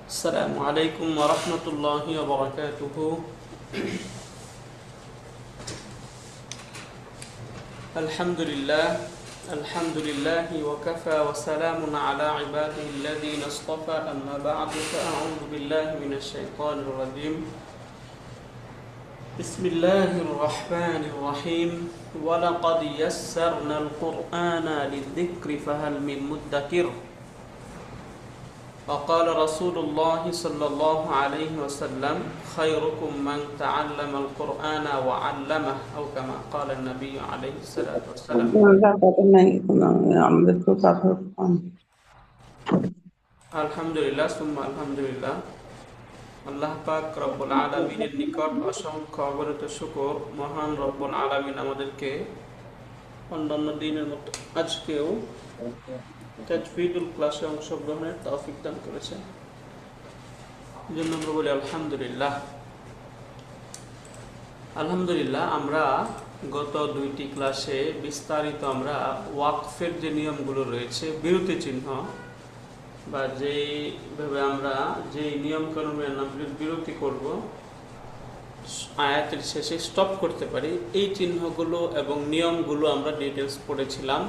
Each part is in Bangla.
السلام عليكم ورحمة الله وبركاته. الحمد لله وكفى وسلام على عباده الذين اصطفى أما بعد فأعوذ بالله من الشيطان الرجيم. بسم الله الرحمن الرحيم. ولقد يسرنا القرآن للذكر فهل من مدكر. وقال رسول الله صلى الله عليه وسلم خيركم من تعلم القرآن وعلمه أو كما قال النبي عليه الصلاة والسلام. আলহামদুলিল্লাহ সুম্মা আলহামদুলিল্লাহ। আল্লাহ পাক রব্বুল আলামিনের নিকট অসংখ্য অগণিত শুকর। মহান রব্বুল আলামিন আমাদেরকে অন্যান্য দিনের মতো আজকেও তাজবিদুল ক্লাসে অংশগ্রহণের তৌফিক দান করেছেন, জন্য আমরা বলি আলহামদুলিল্লাহ। আলহামদুলিল্লাহ, আমরা গত দুইটি ক্লাসে বিস্তারিত আমরা ওয়াকফের যে নিয়মগুলো রয়েছে, বিরতি চিহ্ন বা যেইভাবে আমরা যেই নিয়মকানুনের নাম বিরতি করব, আয়াতের শেষে স্টপ করতে পারি, এই চিহ্নগুলো এবং নিয়মগুলো আমরা ডিটেলস পড়েছিলাম।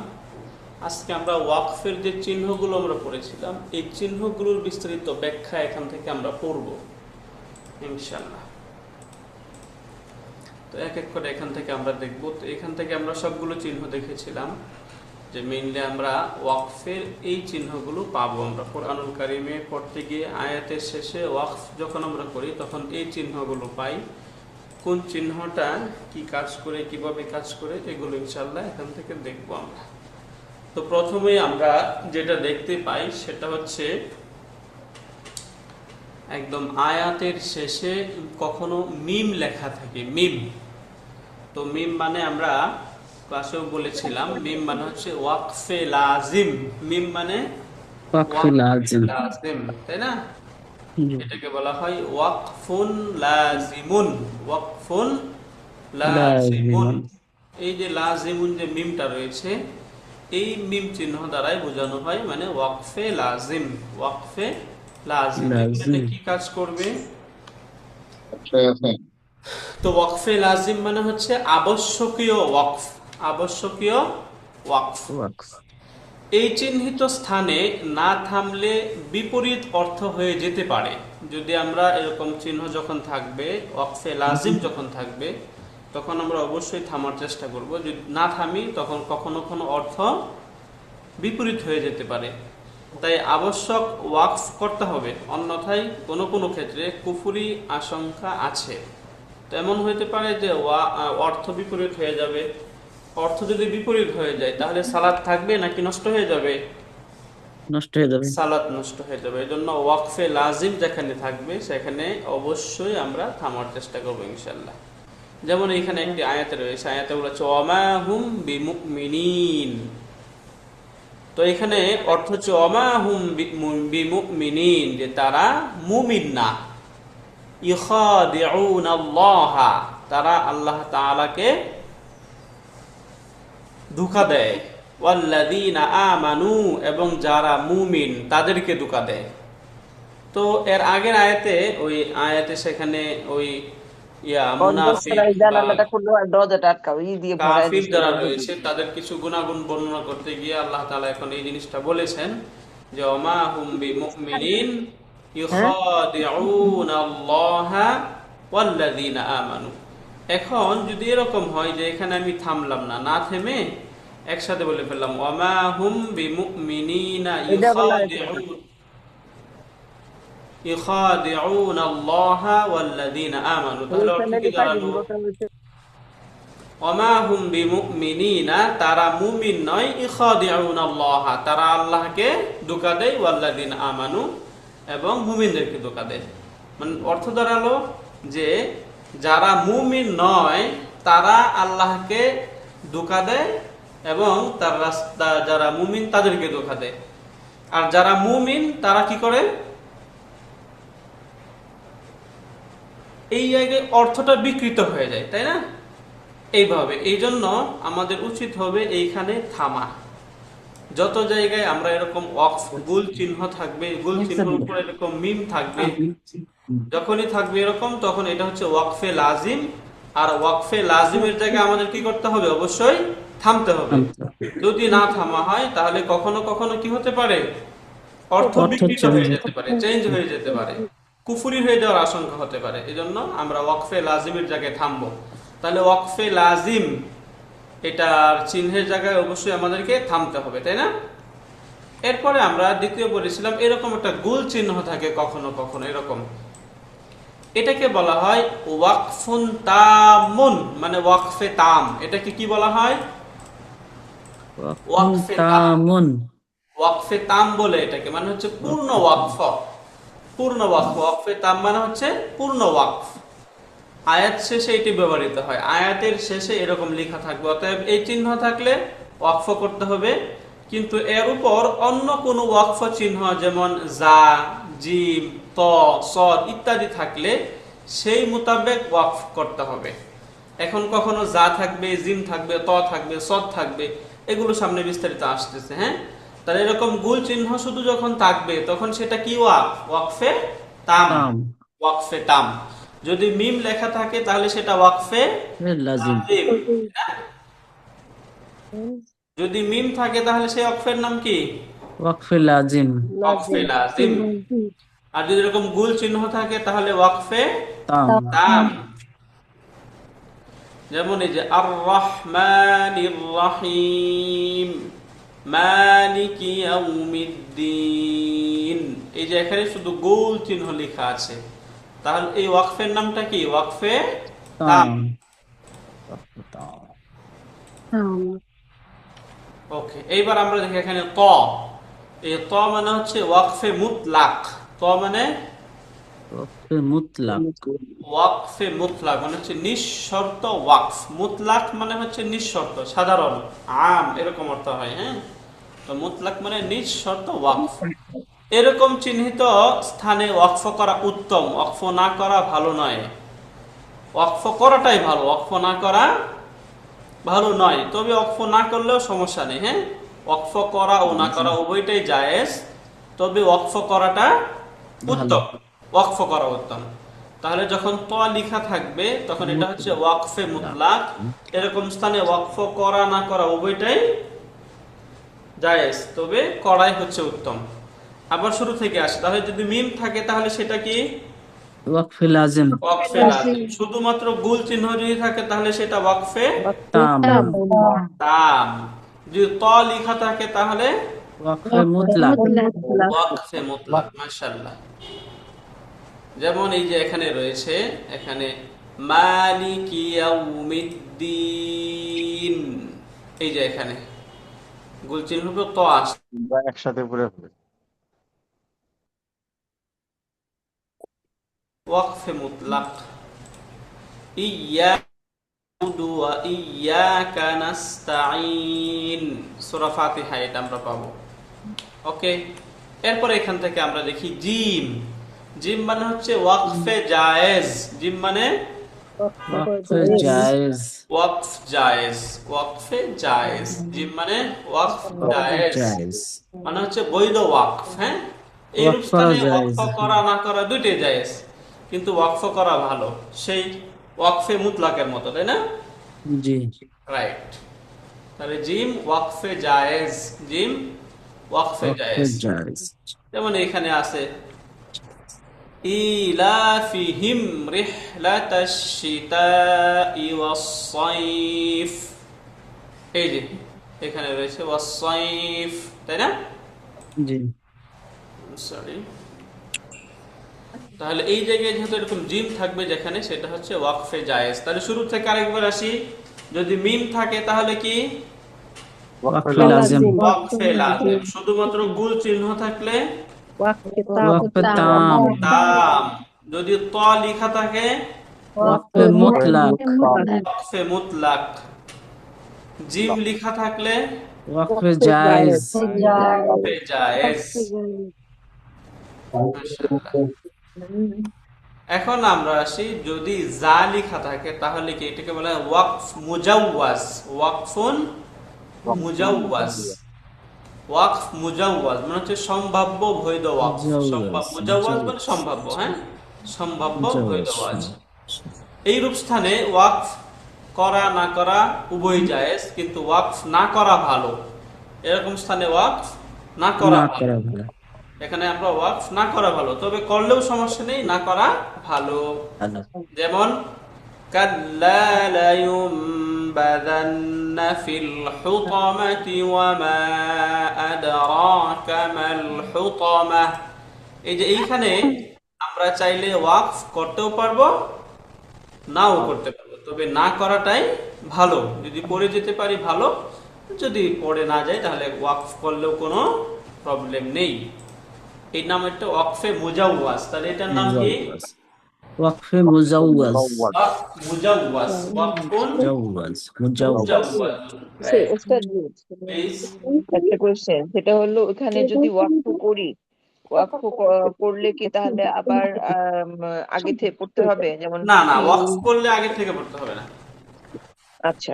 আজকে আমরা ওয়াকফের যে চিহ্নগুলো আমরা পড়েছিলাম, এই চিহ্নগুলোর বিস্তারিত ব্যাখ্যা এখান থেকে আমরা পড়ব ইনশাআল্লাহ। তো এক এক করে এখান থেকে আমরা দেখব। তো এখান থেকে আমরা সবগুলো চিহ্ন দেখেছিলাম যে মেইনলি আমরা ওয়াকফের এই চিহ্নগুলো পাবো। আমরা কোরআনুল কারিমে পড়তে গিয়ে আয়াতের শেষে ওয়াকফ যখন আমরা করি তখন এই চিহ্নগুলো পাই। কোন চিহ্নটা কি কাজ করে, কিভাবে কাজ করে, এগুলো ইনশাআল্লাহ এখান থেকে দেখব আমরা। তো প্রথমে আমরা যেটা দেখতে পাই সেটা হচ্ছে একদম আয়াতের শেষে কখনো মিম লেখা থাকে, মিম। তো মিম মানে আমরা ক্লাসেও বলেছিলাম, মিম মানে হচ্ছে ওয়াকফে লাজিম। মিম মানে ওয়াকফে লাজিম, তাই না? এটাকে বলা হয় ওয়াকফুন লাজিমুন, ওয়াকফুন লাজিমুন। এই যে লাজিমুন যে মিমটা রয়েছে, এই মিম চিহ্ন দ্বারাই বোঝানো হয় মানে ওয়াকফে লাজিম। ওয়াকফে লাজিম এখানে কি কাজ করবে? তো ওয়াকফে লাজিম মানে হচ্ছে আবশ্যকীয় ওয়াকফ, আবশ্যকীয় ওয়াকফ। এই চিহ্নিত স্থানে না থামলে বিপরীত অর্থ হয়ে যেতে পারে। যদি আমরা এরকম চিহ্ন যখন থাকবে, ওয়াকফে লাজিম যখন থাকবে, তখন আমরা অবশ্যই থামার চেষ্টা করব। যদি না থামি তখন কখনো কোনো অর্থ বিপরীত হয়ে যেতে পারে। তাই আবশ্যক ওয়াকফ করতে হবে, অন্যথায় কোনো কোনো ক্ষেত্রে কুফরি আশঙ্কা আছে। তো এমন হইতে পারে যে অর্থ বিপরীত হয়ে যাবে। অর্থ যদি বিপরীত হয়ে যায় তাহলে সালাত থাকবে নাকি নষ্ট হয়ে যাবে? নষ্ট হয়ে যাবে, সালাত নষ্ট হয়ে যাবে। এই জন্য ওয়াকফে লাজিম যেখানে থাকবে সেখানে অবশ্যই আমরা থামার চেষ্টা করবো ইনশাল্লাহ। যেমন এখানে একটি আয়াতে রয়েছে, আয়াতে বলেছে ওমা হুম বিমুমিনিন। তো এখানে অর্থ হচ্ছে ওমা হুম বিমুমিনিন, যে তারা মুমিন না। ইখাদিউনাল্লাহা, তারা আল্লাহ তাআলাকে ধোঁকা দেয়। ওয়াল্লাযীনা আমানু, এবং যারা মুমিন তাদেরকে ধোঁকা দেয়। তো এর আগের আয়াতে, ওই আয়াতে সেখানে ওই মুনাফিক কাফির যারা রয়েছে তাদের কিছু গুণাগুণ বর্ণনা করতে গিয়ে আল্লাহ তাআলা এখন এই জিনিসটা বলেছেন যে ওমা হুম বিমুমিনিন ইখাদিউনাল্লাহা ওয়াল্লাযীনা আমানু। এখন যদি এরকম হয় যে এখানে আমি থামলাম না, না থেমে একসাথে বলে ফেললাম ওমা হুম বিমুমিনিনা ইখাদিউনাল্লাহা ওয়াল্লাযীনা আমানু, তাহলে অর্থ কি দাঁড়ালো? ওমা হুম বিমুমিনিনা, তারা মুমিন নয়, ইখাদিউনাল্লাহা, তারা আল্লাহকে ধোঁকা দেয়, ওয়াল্লাযীনা আমানু, এবং মুমিনদেরকে ধোঁকা দেয়। মানে অর্থ দাঁড়ালো যে যারা মুমিন নয় তারা আল্লাহকে ধোঁকা দেয় এবং তার রাস্তা, যারা মুমিন তাদেরকে ধোঁকা দেয়। আর যারা মুমিন তারা কি করে? এই জায়গায় অর্থটা বিকৃত হয়ে যায়, তাই না? এইভাবে, এই জন্য আমাদের উচিত হবে এইখানে থামা। যত জায়গায় আমরা এরকম ওয়াকফ গুল চিহ্ন থাকবে, গুল চিহ্নের উপর এরকম মিম থাকবে, যখনই থাকবে এরকম, তখন এটা হচ্ছে ওয়াকফে লাজিম। আর ওয়াকফে লাজিমের জায়গায় আমাদের কি করতে হবে? অবশ্যই থামতে হবে। যদি না থামা হয় তাহলে কখনো কখনো কি হতে পারে? অর্থ বিকৃত হয়ে যেতে পারে, চেঞ্জ হয়ে যেতে পারে, কুফুরি হয়ে যাওয়ার আশঙ্কা হতে পারে। এজন্য আমরা ওয়াকফে লাজিমের জায়গায় থামবো। তাহলে ওয়াকফে লাজিম এটার চিহ্নের জায়গায় অবশ্যই আমাদেরকে থামতে হবে, তাই না? এরপরে আমরা দ্বিতীয় বলেছিলাম এরকম একটা গুল চিহ্ন থাকে কখনো কখনো এরকম, এটাকে বলা হয় ওয়াকফুন তামুন, মানে ওয়াকফে তাম। এটাকে কি বলা হয়? ওয়াকফে তাম। ওয়াকফে তাম বলে এটাকে, মানে হচ্ছে পূর্ণ ওয়াকফ। পূর্ণ ওয়াকফ, ওয়াকফে তাম মানে হচ্ছে পূর্ণ ওয়াকফ। আয়াত শেষে এটি ব্যবহৃত হয়, আয়াতের শেষে এরকম লেখা থাকবে, অতএব এই চিহ্ন থাকলে ওয়াকফ করতে হবে। কিন্তু এর উপর অন্য কোনো ওয়াকফ চিহ্ন যেমন জা, জিম, ত, সদ ইত্যাদি থাকলে সেই মোতাবেক ওয়াকফ করতে হবে। এখন কখনো জা থাকবে, জিম থাকবে, ত থাকবে, সদ থাকবে, এগুলো সামনে বিস্তারিত আসতেছে। হ্যাঁ, তাহলে এরকম গুল চিহ্ন শুধু যখন থাকবে তখন সেটা কি ওয়াকফ? ওয়াকফে তাম। ওয়াকফে তাম। যদি মিম লেখা থাকে তাহলে সেটা ওয়াকফে লাজিম। যদি মিম থাকে তাহলে সেই ওয়াকফের নাম কি? ওয়াকফে লাজিম। ওয়াকফে লাজিম। আর যদি এরকম গুল চিহ্ন থাকে তাহলে ওয়াকফে তাম। যেমন এই যে আর রহমানির রহিম, মালিকি ইয়াউমিদ্দিন, এই যে এখানে শুধু গোল চিহ্ন লেখা আছে, তাহলে এই ওয়াকফের নামটা কি? ওয়াকফে তাম। ওকে, এইবার আমরা দেখি এখানে ত। এই ত মানে হচ্ছে ওয়াকফে মুতলাক। ত মানে ওয়াকফে মুতলাক। ওয়াকফে মুতলাক মানে হচ্ছে নিঃশর্ত ওয়াকফ। মুতলাক মানে হচ্ছে নিঃশর্ত, সাধারণ, আম এরকম অর্থ হয়। হ্যাঁ, তো মুতলাক মানে নিঃশর্ত ওয়াকফ। এরকম চিহ্নিত স্থানে ওয়াকফ করা উত্তম, ওয়াকফ না করা ভালো নয়। ওয়াকফ করাটাই ভালো, ওয়াকফ না করা ভালো নয়। তবে ওয়াকফ না করলেও সমস্যা নেই। হ্যাঁ, ওয়াকফ করা ও না করা উভয়টাই জায়েজ, তবে ওয়াকফ করাটা উত্তম। ওয়াকফ করা উত্তম। তাহলে যখন ত লেখা থাকবে তখন এটা হচ্ছে ওয়াকফে মুতলাক। এরকম স্থানে ওয়াকফ করা না করা উভয়টাই জায়েজ, তবে করাই হচ্ছে উত্তম। আবার শুরু থেকে আসে, তাহলে যদি মিম থাকে তাহলে সেটা কি? ওয়াকফে লাজিম। ওয়াকফে লাজিম। শুধুমাত্র গুল চিহ্ন যদি থাকে তাহলে সেটা ওয়াকফে তাম। তাম। যদি ত লেখা থাকে তাহলে ওয়াকফে মুতলাক। ওয়াকফে মুতলাক। মাশাআল্লাহ। যেমন এই যে এখানে রয়েছে, এখানে মালিকি ইয়াউমিদ্দিন, এই যে এখানে গুল চিহ্ন তো আসে একসাথে পড়ে হবে। ওয়াকফে মুতলাক। ইয়াউদু ওয়া ইয়াকা নাস্তাঈন, সূরা ফাতিহা এটা আমরা পাবো। ওকে, এরপর এখান থেকে আমরা দেখি জিম। জিম মানে হচ্ছে ওয়াকফে জায়েজ। জিম মানে ওয়াকফে জায়েজ। ওয়াকফ জায়েজ, ওয়াকফে জায়েজ। জিম মানে ওয়াকফ জায়েজ, মানে হচ্ছে বৈধ ওয়াকফ। হ্যাঁ, এই স্থানে ওয়াকফ করা না করা দুইটাই জায়েজ, কিন্তু ওয়াকফ করা ভালো, সেই ওয়াকফে মুতলাকের মতো, তাই না? জি, রাইট। তাহলে জিম ওয়াকফে জায়েজ, জিম ওয়াকফে জায়েজ। যেমন এখানে আছে ইলাফিহিম রিহলাতাশ শিতাই ওয়াস সাইফ, এই যে এখানে রয়েছে ওয়াস সাইফ, তাই না? জি, সরি। তাহলে এই জায়গায় যেহেতু এরকম জিম থাকবে যেখানে, সেটা হচ্ছে ওয়াকফে জায়েজ। তাহলে শুরু থেকে আরেকবার আসি, যদি মিম থাকে তাহলে কি? ওয়াকফে লাজিম। ওয়াকফে লাজিম। শুধুমাত্র গুল চিহ্ন থাকলে ওয়াকফে তাম। তাম। যদি ত লেখা থাকে ওয়াকফে মুতলাক। ওয়াকফে মুতলাক। জিম লেখা থাকলে ওয়াকফে জায়েজ। ওয়াকফে জায়েজ। এখন আমরা আসি, যদি জা লেখা থাকে তাহলে কি? এটাকে বলা হয় ওয়াকফ মুজাওয়াজ। ওয়াকফুন মুজাওয়াজ। ওয়াকফ মুজাওয়াজ মানে হচ্ছে সম্ভাব্য বৈধ ওয়াকফ, মুজাওয়াজ মুজাওয়াজ মানে মুজাওয়াজ সম্ভাব্য, হ্যাঁ, সম্ভাব্য বৈধ মুজাওয়াজ ওয়াজ। এইরূপ স্থানে ওয়াকফ করা না করা উভয় জায়েজ, কিন্তু ওয়াকফ না করা ভালো। এরকম স্থানে ওয়াকফ না করা না ভালো। করা ভালো। এখানে আমরা ওয়াকফ না করা ভালো, তবে করলেও সমস্যা নেই, না করা ভালো। ভালো। যেমন কাল্লা লায়ুমবাযান্না ফিল হুতামাতি ওয়া মা আদরাকা মাল হুতামাহ। এই যে এইখানে আমরা চাইলে ওয়াকফ করতেও পারবো, নাও করতে পারবো, তবে না করাটাই ভালো। যদি পড়ে যেতে পারি ভালো, যদি পড়ে না যায় তাহলে ওয়াকফ করলেও কোনো প্রবলেম নেই। এই নাম একটা ওয়াকফে মুজাওয়াজ। তাহলে এটার নাম কি? মুজাওয়াজ, ওয়াকফে মুজাওয়াজ। মুজাওয়াজ, ওয়াকফুন মুজাওয়াজ মুজাওয়াজ। মুজাওয়াজ। রাইট, ওস্তাদ প্লিজ। একটা কোয়েশ্চেন, সেটা হলো ওখানে যদি ওয়াকফ করি, ওয়াকফ করলে কি তাহলে আবার আগে থেকে পড়তে হবে, যেমন না না, ফি? ওয়াকফ করলে আগে থেকে পড়তে হবে না। আচ্ছা,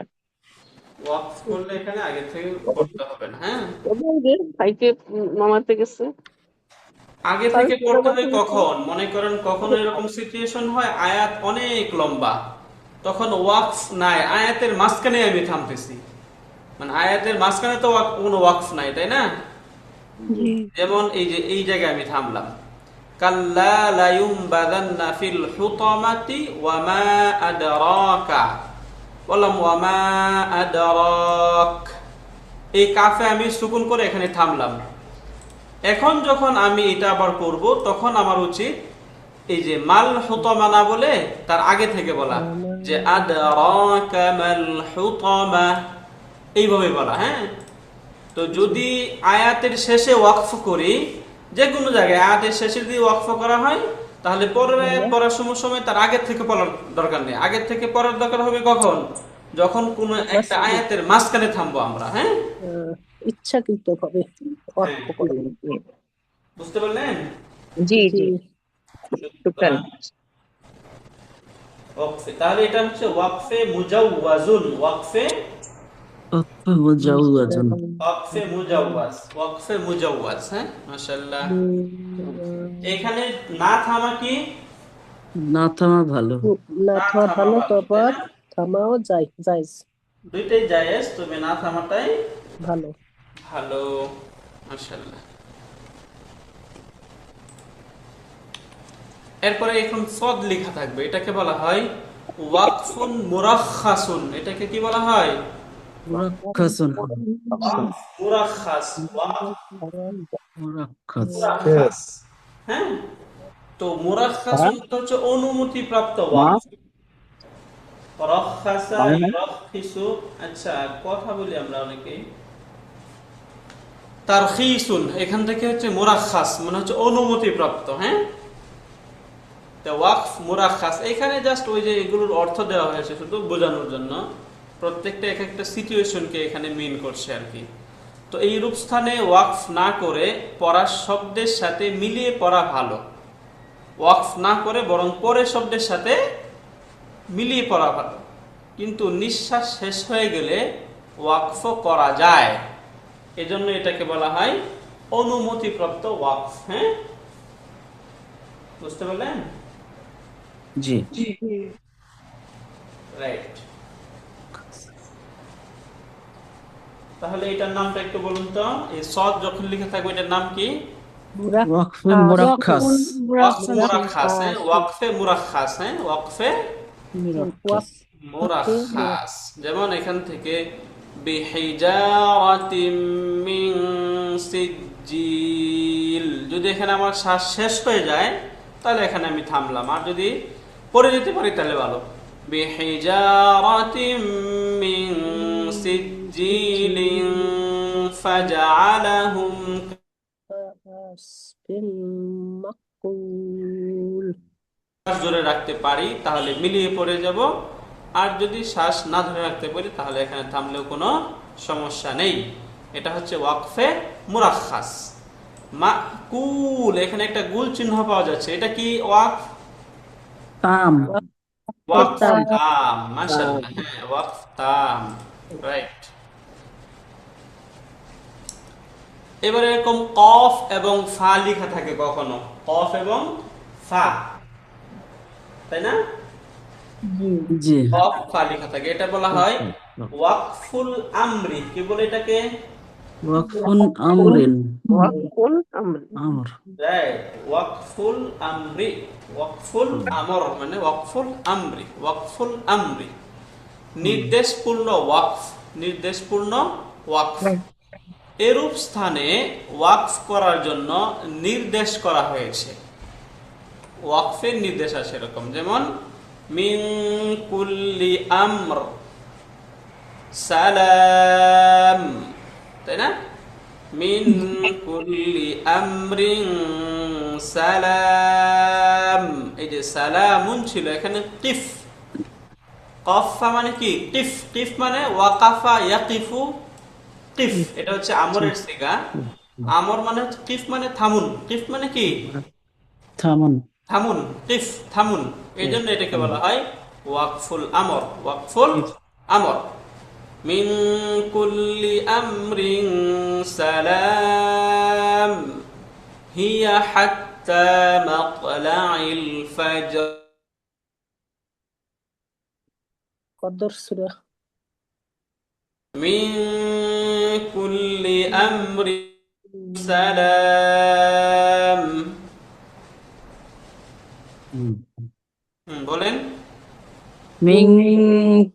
ওয়াকফ করলে এখানে আগে থেকে পড়তে হবে না, হ্যাঁ। ভাইকে মামাতে গেছে। আগে থেকে পড়তে হয় কখন? মনে করেন কখনো এরকম সিচুয়েশন হয় আয়াত অনেক লম্বা, তখন ওয়াকফ নাই, আয়াতের মাঝখানে আমি থামতেছি, মানে আয়াতের মাঝখানে তো কোনো ওয়াকফ নাই, তাই না? যেমন এই যে এই জায়গায় আমি থামলাম, কাল্লা লায়ুমবাযান্না ফিল হুতামাতি ওয়া মা আদরাকা, বললাম ওয়া মা আদরাক, এই কাফে আমি সুকুন করে এখানে থামলাম। এখন যখন আমি এটা আবার করব, তখন আমার উচিত এই যে মাল হুতামা না বলে তার আগে থেকে বলা, যে আদরাকা মাল হুতামা, এইভাবে বলা, হ্যাঁ। তো যদি আয়াতের শেষে ওয়াকফ করি, যে কোনো জায়গায় আয়াতের শেষে যদি ওয়াকফ করা হয়, তাহলে পরের আয়াত পড়ার সময় তার আগের থেকে পড়ার দরকার নেই। আগের থেকে পড়ার দরকার হবে কখন? যখন কোনো একটা আয়াতের মাঝখানে থামবো আমরা, হ্যাঁ। ইচ্ছাকৃত ভাবে হ্যাঁ, অর্থ করে। বুঝতে পারলেন? জি জি, শুকরান। ওয়াকফে, তাহলে এটা হচ্ছে ওয়াকফে মুজাওয়াজুন, ওয়াকফে ওয়াকফে মুজাওয়াজ। ওয়াকফে মুজাওয়াজ, ওয়াকফে মুজাওয়াজ, হ্যাঁ, মাশাআল্লাহ। এখানে না থামা কি? না থামা ভালো। না না থামা থামা ভালো, ভালো, তাই তবে না? থামাও জায়েজ দুইটাই জায়েজ, তবে না থামাটাই ভালো। ভালো, মাশাআল্লাহ। এরপরে এখন সদ লেখা থাকবে, এটাকে বলা হয় ওয়াকফুন মুরাখাসুন। এটাকে কি বলা হয়? মুরাক্কাসুন। ওয়াকফ মুরাখাস, ওয়াকফ মুরাক্কাস। মুরাখাস, হ্যাঁ। তো মুরাখাসুন তো হচ্ছে অনুমতিপ্রাপ্ত ওয়াকফ। রখাসা ইরাখিসু, আচ্ছা কথা বলি আমরা অনেকেই। তারখিসুন এখান থেকে হচ্ছে মুরাখাস মানে হচ্ছে অনুমতিপ্রাপ্ত, হ্যাঁ। তো ওয়াকফ মুরাখাস এখানে জাস্ট ওই যে এগুলোর অর্থ দেওয়া হয়েছে শুধু বোঝানোর জন্য, প্রত্যেকটা এক একটা সিচুয়েশনকে এখানে মিন করছে আর কি। তো এই রূপ স্থানে ওয়াকফ না করে পড়ার শব্দের সাথে মিলিয়ে পড়া ভালো। ওয়াকফ না করে বরং পরের শব্দের সাথে মিলিয়ে পড়া ভালো, কিন্তু নিঃশ্বাস শেষ হয়ে গেলে ওয়াকফ করা যায়, এজন্য এটাকে বলা হয় অনুমতিপ্রাপ্ত ওয়াকফ, হ্যাঁ। বুঝতে পারলেন? জি। রাইট। তাহলে এটার নামটা একটু বলুন তো, এই সদ যখন লিখে থাকবে এটার নাম কি? ওয়াকফে মুরাক্কাস। ওয়াকফে মুরাখাস, হ্যাঁ, ওয়াকফে মুরাখাস, হ্যাঁ, ওয়াকফে মুরাক্কাস। মুরাখাস। যেমন এখান থেকে বিহিজারাতিম মিন সিজ্জিল, যদি এখানে আমার শ্বাস শেষ হয়ে যায় তাহলে এখানে আমি থামলাম, আর যদি পড়ে যেতে পারি তাহলে ভালো। বিহিজারাতিম মিন সিজ্জিলিন ফাজআলাহুম, মাকুল। শ্বাস ধরে রাখতে পারি তাহলে মিলিয়ে পড়ে যাব, আর যদি শ্বাস না ধরে রাখতে পারি তাহলে এখানে থামলেও কোনো সমস্যা নেই। এটা হচ্ছে ওয়াকফে মুরাখাস। মাকুল, এখানে একটা গুল চিহ্ন পাওয়া যাচ্ছে, এটা কি? ওয়াকফ তাম। ওয়াকফ তাম, মাশাআল্লাহ, হ্যাঁ, ওয়াকফ তাম, রাইট। এবারে এরকম কফ এবং ফা লেখা থাকে কখনো, কফ এবং ফা, তাই না? জি জি কফ ফা লেখা থাকে, এটা বলা হয় ওয়াকফুল আমরি। কি বলে এটাকে? ওয়াকফুন আমরিন ওয়াকফুল আমর আমর রাইট, ওয়াকফুল আমরি। ওয়াকফুল আমর মানে ওয়াকফুল আমরি, ওয়াকফুল আমরি, নির্দেশপূর্ণ ওয়াকফ, নির্দেশপূর্ণ ওয়াকফ। এরূপ স্থানে ওয়াকফ করার জন্য নির্দেশ করা হয়েছে, ওয়াকফের নির্দেশ আছে এরকম, যেমন মিন কুল্লি আমর সালাম, তাই না? মিন কুল্লি আমরিন সালাম, এই যে সালামুন ছিল, এখানে কিফ, কফা মানে কি? কিফ, কিফ মানে ওয়াকাফা ইয়াকিফু, কিফ এটা হচ্ছে আমরের সিগা। আমর মানে হচ্ছে কিফ মানে থামুন, কিফ মানে কি? থামুন থামুন, কিফ থামুন, এই জন্য এটাকে বলা হয় ওয়াকফুল আমর, ওয়াকফুল আমর। মিন কুল্লি আমরিন সালাম হিয়া হাত্তা মাতলাইল ফাজর। কদর সূরা মিন কুল্লি আমরিন সালাম। বলেন। মিন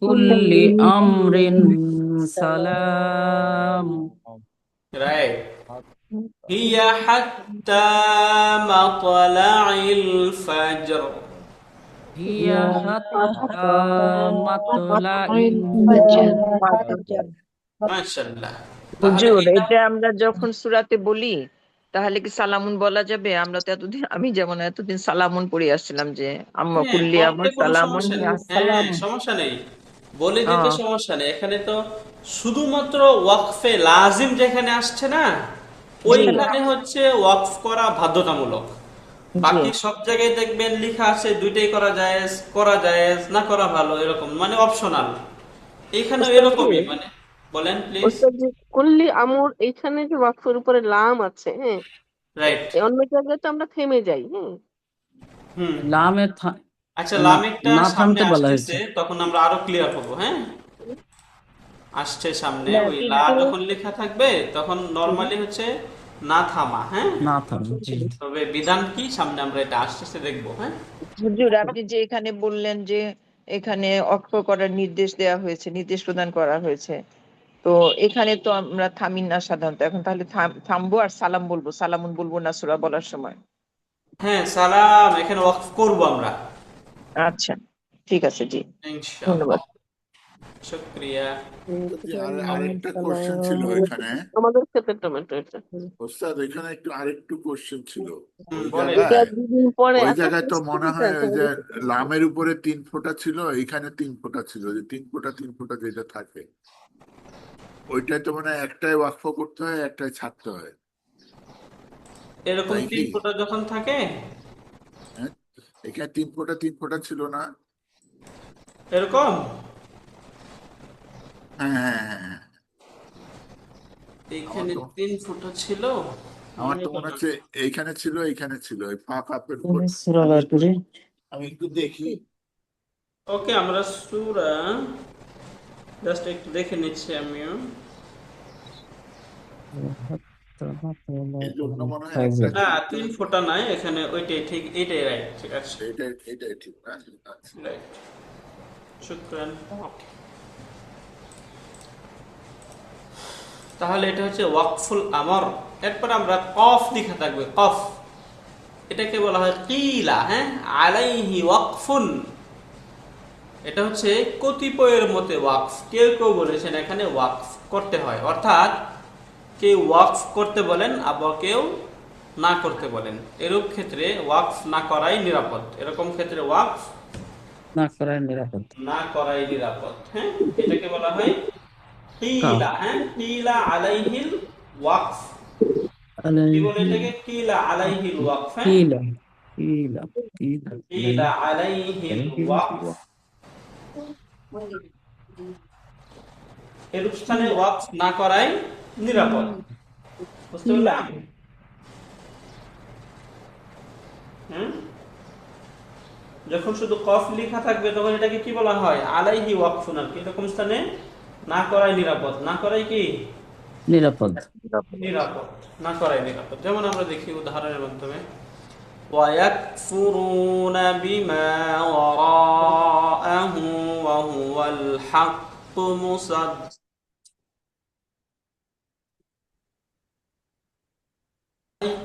কুল্লি আমরিন সালাম রাইট, হিয়া হাত্তা মাতলাইল ফাজর। হিয়া হাত্তা মাতলাইল ফাজর। মাশাআল্লাহ। তাহলে হুজুর, এটা, এটা আমরা যখন সূরাতে বলি তাহলে কি সালামুন বলা যাবে? আমরা তো এতদিন, আমি যেমন এতদিন সালামুন পড়ে আসছিলাম, যে আম্মা হ্যাঁ কুল্লি বলতে আমার কোনো সালামুন সমস্যা নেই, ইয়া হ্যাঁ সালাম। সমস্যা নেই, বলে দিতে আহ, সমস্যা নেই। এখানে তো শুধুমাত্র ওয়াকফে লাজিম যেখানে আসছে না, জি ওইখানে হচ্ছে ওয়াকফ করা বাধ্যতামূলক। জি। বাকি সব জায়গায় দেখবেন লেখা আছে দুইটাই করা জায়েজ, করা জায়েজ, না করা ভালো, এরকম মানে অপশনাল। এখানেও ওস্তাদ জি, এরকমই মানে, বলেন প্লিজ। ওস্তাদ জি, কুল্লি আমর এইখানে যে ওয়াকফের উপরে লাম আছে, হ্যাঁ, রাইট। অন্য জায়গায় তো আমরা থেমে যাই, হ্যাঁ। হুম। লামে আচ্ছা, না লামেরটা না সামনে থামতে বলা আসতেছে, হয়েছে তখন আমরা আরো ক্লিয়ার হবো, হ্যাঁ। আসছে সামনে, না ওই লা কিন্তু যখন লেখা থাকবে তখন নরমালি হচ্ছে না থামা, হ্যাঁ। না থাম জি তবে বিধান কি সামনে আমরা এটা আসতেছে দেখবো, হ্যাঁ। হুজুর, আপনি যে এখানে বললেন যে এখানে অক্ষ করার নির্দেশ দেওয়া হয়েছে, নির্দেশ প্রদান করা হয়েছে, তো এখানে তো আমরা থামি না সাধারণত, এখন তাহলে থামবো আর সালাম বলবো, সালামুন বলবো না সূরা বলার সময়? হ্যাঁ, সালাম এখানে ওয়াকফ করবো আমরা, আচ্ছা, ঠিক আছে, জি, ইনশাআল্লাহ। ধন্যবাদ। শুকরিয়া। যদি আরেকটা কোশ্চেন ছিল এখানে, আমাদের ক্ষেত্রে টমেটো এটা ওস্তাদ এখানে একটু আরেকটু কোশ্চেন ছিল। ওই বলেন। এটা জায়গায়, দুদিন পরে ওই আচ্ছা জায়গায় তো মনে হয় ওই যে বুঝতে লামের উপরে 3 ফোঁটা ছিল, এখানে 3 ফোঁটা ছিল, যে 3 ফোঁটা 3 ফোঁটা যেটা থাকে ওইটাই তো মানে একটাই ওয়াকফ করতে হয়, একটাই ছাড়তে হয়, এরকম তাই তিন কি? ফোঁটা যখন থাকে, হ্যাঁ, এখানে 3 ফোঁটা 3 ফোঁটা ছিল না? এরকম হ্যাঁ হ্যাঁ হ্যাঁ হ্যাঁ। আমার এইখানে তো 3 ফোঁটা ছিল, আমার মনে তো তো মনে না। হচ্ছে এইখানে ছিল, এইখানে ছিল, এই ফাঁপের উপর। সূরা আমি বের একটু করি আমি একটু দেখি। ওকে, আমরা সূরা জাস্ট একটু দেখে নিচ্ছি আমিও। এই জন্য মনে হয় একটা ফাজর না, ছাড়তে 3 ফোঁটা নাই এখানে, ওইটাই ঠিক, এইটাই রাইট, ঠিক আছে। এটাই এটাই ঠিক না? আচ্ছা। রাইট, শুক্রান। তাহলে এটা হচ্ছে ওয়াকফুল আমর। এরপর আমরা কফ লেখা থাকবে, কফ, এটাকে বলা হয় কিলা, হ্যাঁ, আলাইহি ওয়াকফুন। এটা হচ্ছে কতিপয়ের মতে ওয়াকফ, কেউ কেউ বলেছেন এখানে ওয়াকফ করতে হয়, অর্থাৎ কেউ ওয়াকফ করতে বলেন, আবার কেউ না করতে বলেন। এরূপ ক্ষেত্রে ওয়াকফ না করাই নিরাপদ, এরকম ক্ষেত্রে ওয়াকফ না করার নিরাপদ না করাই নিরাপদ, হ্যাঁ। এটাকে বলা হয় কাফ কিলা, হ্যাঁ, কিলা আলাইহিল ওয়াকফ। কি বলে আলাইহি এটাকে? কিলা আলাইহিল ওয়াকফ, হ্যাঁ, কিলা কিলা কিলা কিলা আলাইহিল ওয়াকফ। এরূপ স্থানে ওয়াকফ না করাই নিরাপদ। বুঝতে পারলাম? হুম, যখন শুধু কফ লেখা থাকবে তখন এটাকে কি বলা হয়? আলাইহি ওয়াকফুন। আর কি এরকম স্থানে না করাই নিরাপদ। না করাই কি নিরাপদ। নিরাপদ, না করাই নিরাপদ। যেমন আমরা দেখি উদাহরণের মাধ্যমে, ويكفرون بما وراءه وهو الحق مصدقا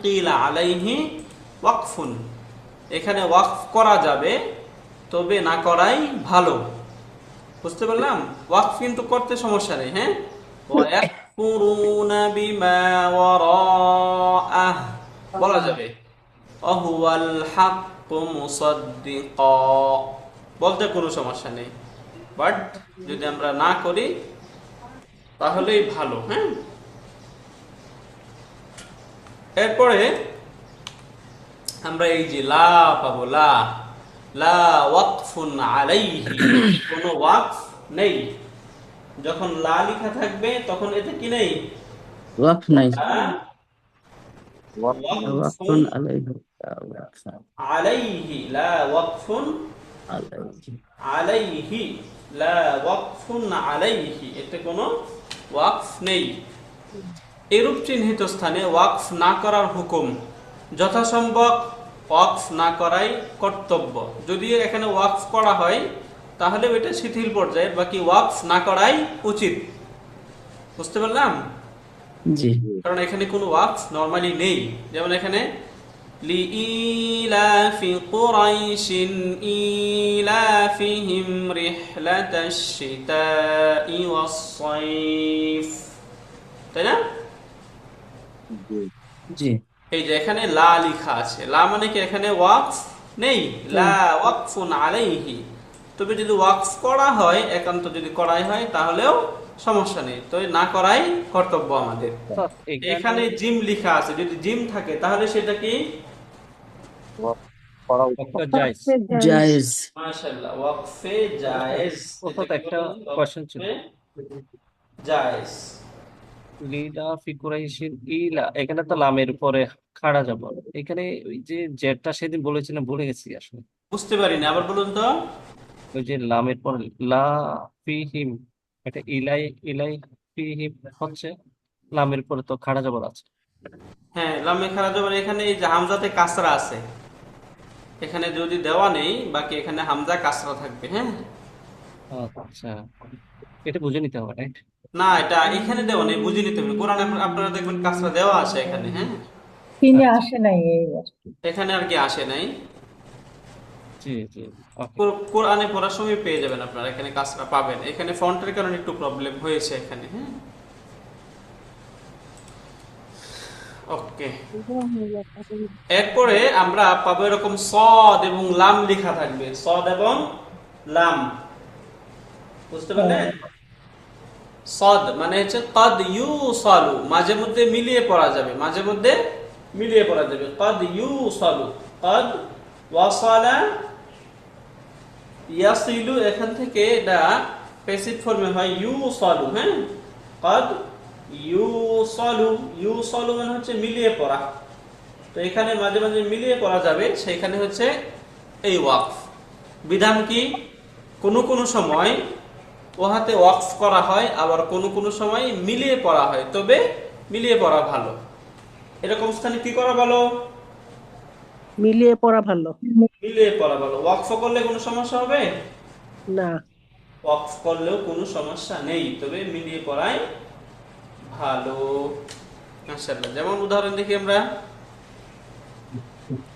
قيل عليه وقف। এখানে ওয়াকফ করা যাবে, তবে না করাই ভালো। বুঝতে পারলাম? ওয়াকফ কিন্তু করতে সমস্যা নেই। হ্যাঁ, ويكفرون بما وراءه বলা যাবে, অহুয়াল হাক্ক মুসাদ্দিকা বলতে কোনো সমস্যা নেই। বাট যদি আমরা না করি তাহলেই ভালো। হ্যাঁ, এরপরে আমরা এই যে লা পাবো, লা লা ওয়াকফুন আলাইহি, কোনো ওয়াকফ নেই। যখন লা লেখা থাকবে তখন এতে কি নেই? ওয়াকফ নাই। ওয়াকফুন ওয়াকফুন আলাইহি। ওয়াকফ আলাইহি, লা ওয়াকফুন আলাইহি। আলাইহি, লা ওয়াকফুন আলাইহি, এতে কোনো ওয়াকফ নেই। এরূপ চিহ্নিত স্থানে ওয়াকফ না করার হুকুম। যথাসম্ভব ওয়াকফ না করাই কর্তব্য। যদি এখানে ওয়াকফ করা হয় তাহলে এটা শিথিল পর্যায়ের, বাকি ওয়াকফ না করাই উচিত। বুঝতে পারলাম? জি। কারণ এখানে কোনো ওয়াকফ নরমালি নেই। যেমন এখানে লিইলাফি কুরাইশিন ইলাফিহিম রিহলাতাশ শিতাই ওয়াস সাইফ, তাই না? জি। এই যে এখানে লা লেখা আছে, লা মানে কি এখানে ওয়াকফ নেই, লা ওয়াকফুন আলাইহি। তবে যদি ওয়াকফ করা হয়, একান্ত যদি করাই হয় তাহলেও সমস্যা নেই, তো না করাই কর্তব্য আমাদের। এখানে জিম লেখা আছে, যদি জিম থাকে তাহলে সেটা কি? জায়েজ। মাশাআল্লাহ, ওয়াকফে জায়েজ। ওস্তাদ, এটাকে একটা বলা হয় কোয়েশ্চেন ছিল। ওয়াকফে জায়েজ। লিলা ফি কুরাইশিন ইলা, এখানে তো লামের উপরে খাড়া যাব। এখানে ওই যে জেডটা সেদিন বলেছিলাম, ভুলে গেছি আসলে। বুঝতে পারিনি, আবার বলুন তো। ওই যে লামের পর লা ফিহিম, এটা ইলাই ইলাই ফিহিম হচ্ছে, লামের পরে তো খাড়া জবর আছে। হ্যাঁ, লামে খারা জবর। এখানে এই যে হামজাতে কাসরা আছে, এখানে যদি দেওয়া নেই, বাকি এখানে হামজা কাসরা থাকবে। হ্যাঁ, আচ্ছা, এটা বুঝে নিতে হবে, রাইট? না এটা এখানে দেওয়া নেই, বুঝে নিতে হবে। কোরআনে আপনারা দেখবেন কাসরা দেওয়া আছে এখানে। হ্যাঁ, কিনে আচ্ছা, আসে নাই এই আর কি। এখানে আর কি আসে নাই। জি জি, ওকে। কোরআনে পড়ার সময় পেয়ে যাবেন আপনারা, এখানে কাসরা পাবেন। এখানে ফন্টের কারণে একটু প্রবলেম হয়েছে এখানে। হ্যাঁ, ওকে। এরপরে আমরা পাবো এরকম সদ এবং লাম লেখা থাকবে, সদ এবং লাম। বুঝতে পারলেন? সদ মানে হচ্ছে কদ ইউসালু, মাঝে মধ্যে মিলিয়ে পড়া যাবে, মাঝে মধ্যে মিলিয়ে পড়া যাবে। কদ ইউসালু, কদ ওয়াসালা ইয়াসিলু, এখান থেকে এটা প্যাসিভ ফর্মে হয় ইউসালু। হ্যাঁ, কদ ইউসালু, ইউসালু মানে হচ্ছে মিলিয়ে পড়া। তো এখানে মাঝে মাঝে মিলিয়ে পড়া যাবে, সেখানে হচ্ছে এই ওয়াকফ। বিধান কি? কোনো কোনো সময় ওহাতে ওয়াকফ করা হয়, আবার কোনো কোনো সময় মিলিয়ে পড়া হয়, তবে মিলিয়ে পড়া ভালো। এরকম স্থানে কি করা ভালো? মিলিয়ে পড়া ভালো। মিলিয়ে পড়া ভালো। ওয়াকফ করলে কোনো সমস্যা হবে না। ওয়াকফ করলেও কোনো সমস্যা নেই, তবে মিলিয়ে পড়াই ভালো। মাশাআল্লাহ। যেমন উদাহরণ দেখি আমরা।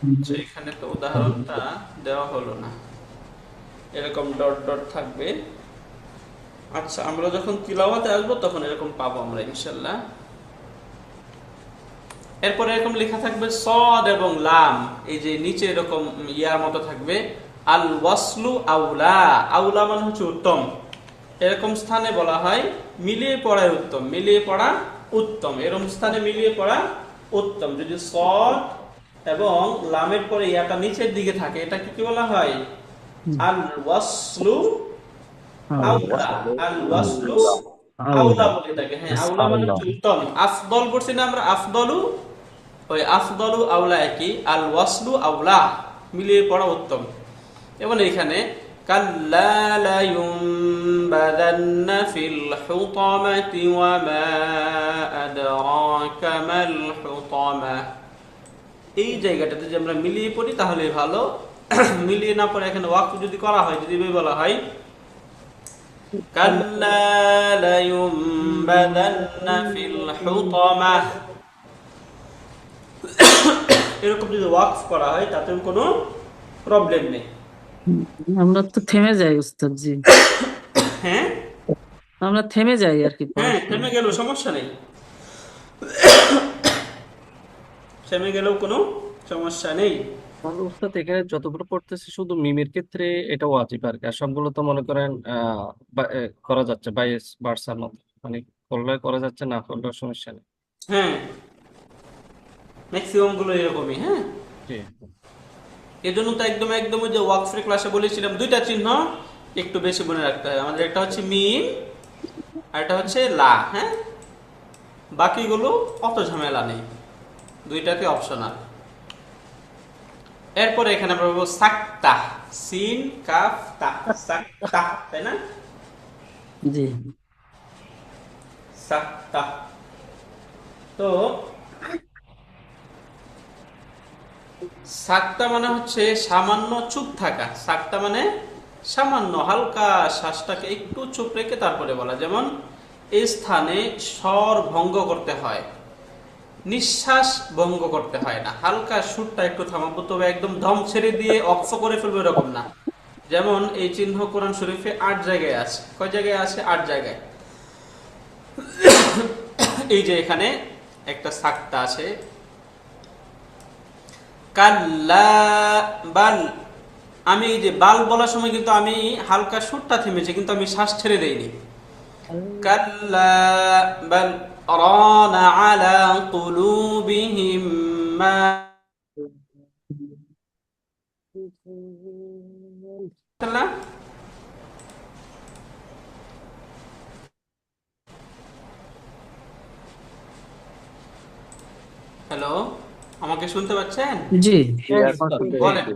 আচ্ছা, এখানে তো উদাহরণটা দেওয়া হলো না, এরকম ডট ডট থাকবে। আচ্ছা, আমরা যখন তিলাওয়াতে আসবো তখন এরকম পাবো আমরা ইনশাআল্লাহ। এরপরে এরকম লেখা থাকবে সদ এবং লাম, এই যে নিচে এরকম ইয়ার মতো থাকবে, আল ওয়াসলু আউলা। আউলা মানে হচ্ছে উত্তম। এরকম স্থানে বলা হয় মিলিয়ে পড়াই উত্তম, মিলিয়ে পড়া উত্তম। এরকম স্থানে মিলিয়ে পড়া উত্তম। যদি সদ এবং লামের পরে ইয়াটা নিচের দিকে থাকে, এটা কি বলা হয়? আল ওয়াসলু আউলা, আল ওয়াসলু আউলা আউলা বলে থাকে, হ্যাঁ Yes, আউলা মানে আউলা হচ্ছে উত্তম। আফদল পড়ছি না আমরা, আফদলু, ওই আফদলু আউলা একই, আল ওয়াসলু আউলা, মিলিয়ে পড়া উত্তম। এবং এখানে কাল্লা লা ইউনবাযান্না ফিল হুতামাতি ওয়া মা আদরাকা মাল হুতামা, এই জায়গাটাতে যে আমরা মিলিয়ে পড়ি তাহলে ভালো। মিলিয়ে না পড়ে এখানে ওয়াকফ যদি করা হয়, যদি এভাবে বলা হয় কাল্লা লা ইউনবাযান্না ফিল হুতামা, এরকম যদি ওয়াকফ করা হয় তাতেও কোনো প্রবলেম নেই। আমরা তো থেমে যাই উস্তাদ জি, হ্যাঁ আমরা থেমে যাই আর কি হ্যাঁ, পড়ার থেমে সময়। গেলেও সমস্যা নেই, থেমে গেলেও কোনো সমস্যা নেই। তাহলে উস্তাদ এখানে যতগুলো পড়তেছি শুধু মিমের ক্ষেত্রে এটা ওয়াজিব আর কি, আর সবগুলো তো মনে করেন করা যাচ্ছে বাইশ বার্সার মতো, মানে করলে করা যাচ্ছে, না করলেও সমস্যা নেই। হ্যাঁ, ম্যাক্সিমাম গুলো এরকমই। হ্যাঁ, জি এজন্য তো একদম একদম ওই যে ওয়াকফের ক্লাসে বলেছিলাম দুইটা চিহ্ন একটু বেশি মনে রাখতে হয় আমাদের, একটা হচ্ছে মিম আর একটা হচ্ছে লা। হ্যাঁ, বাকিগুলো অত ঝামেলা নেই, দুইটাতে অপশনাল। এরপরে এখানে আমরা বলবো সাক্তা, সিন কাফ তা, সাক্তা, তাই না? জি সাক্তা। তো সাক্তা মানে হচ্ছে সামান্য চুপ থাকা, সাক্তা মানে সামান্য হালকা শ্বাসটাকে একটু চুপ রেখে তারপরে বলা। যেমন এই স্থানে স্বর ভঙ্গ করতে হয়, নিঃশ্বাস ভঙ্গ করতে হয় না, হালকা সুরটা একটু থামাবো, তবে একদম দম ছেড়ে দিয়ে অক্ষ করে ফেলবো এরকম না। যেমন এই চিহ্ন কোরআন শরীফে 8 জায়গায় আছে। কয় জায়গায় আছে? 8 জায়গায়। এই যে এখানে একটা সাক্তা আছে, কাল্লা বাল, আমি এই যে বাল বলার সময় কিন্তু আমি হালকা সুরটা থেমেছি, কিন্তু আমি শ্বাস ছেড়ে দেইনি। কাল্লা বাল রানা আলা কুলুবিহিম মা, হ্যালো, আমাকে শুনতে পাচ্ছেন? জি বলেন,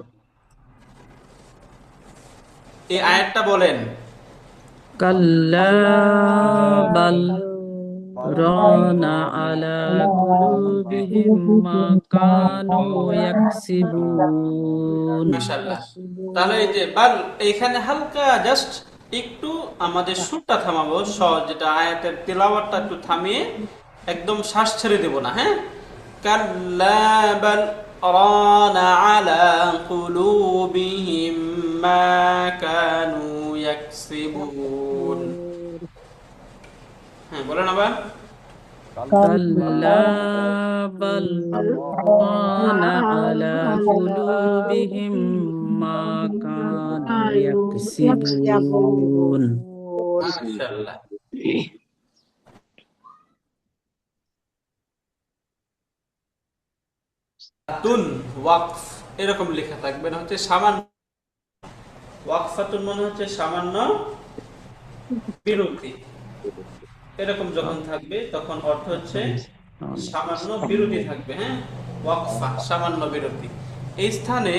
এই আয়াতটা বলেন। কাল্লা বাল রানা আলা কুলুবিহিম মা কানু ইয়াকসিবুন। মাশাআল্লাহ। তাহলে এই যে বাল, এইখানে হালকা জাস্ট একটু আমাদের সুরটা থামাবো, যেটা আয়াতের তেলাওয়াতটা একটু থামিয়ে একদম শ্বাস ছেড়ে দেব না। হ্যাঁ, কাল্লা বাল রানা আলা কুলুবিহিম মা কানু ইয়াকসিবুন। হ্যাঁ, বলেন আবার। كلا بل ران على قلوبهم ما كانوا يكسبون. মাশাআল্লাহ। তুন ওয়াকফ এরকম লেখা থাকবে না, হচ্ছে সামান্য। ওয়াকফাতুন মানে হচ্ছে সামান্য বিরতি, এরকম যখন থাকবে তখন অর্থ হচ্ছে সামান্য বিরতি থাকবে। হ্যাঁ, ওয়াকফা সামান্য বিরতি। এই স্থানে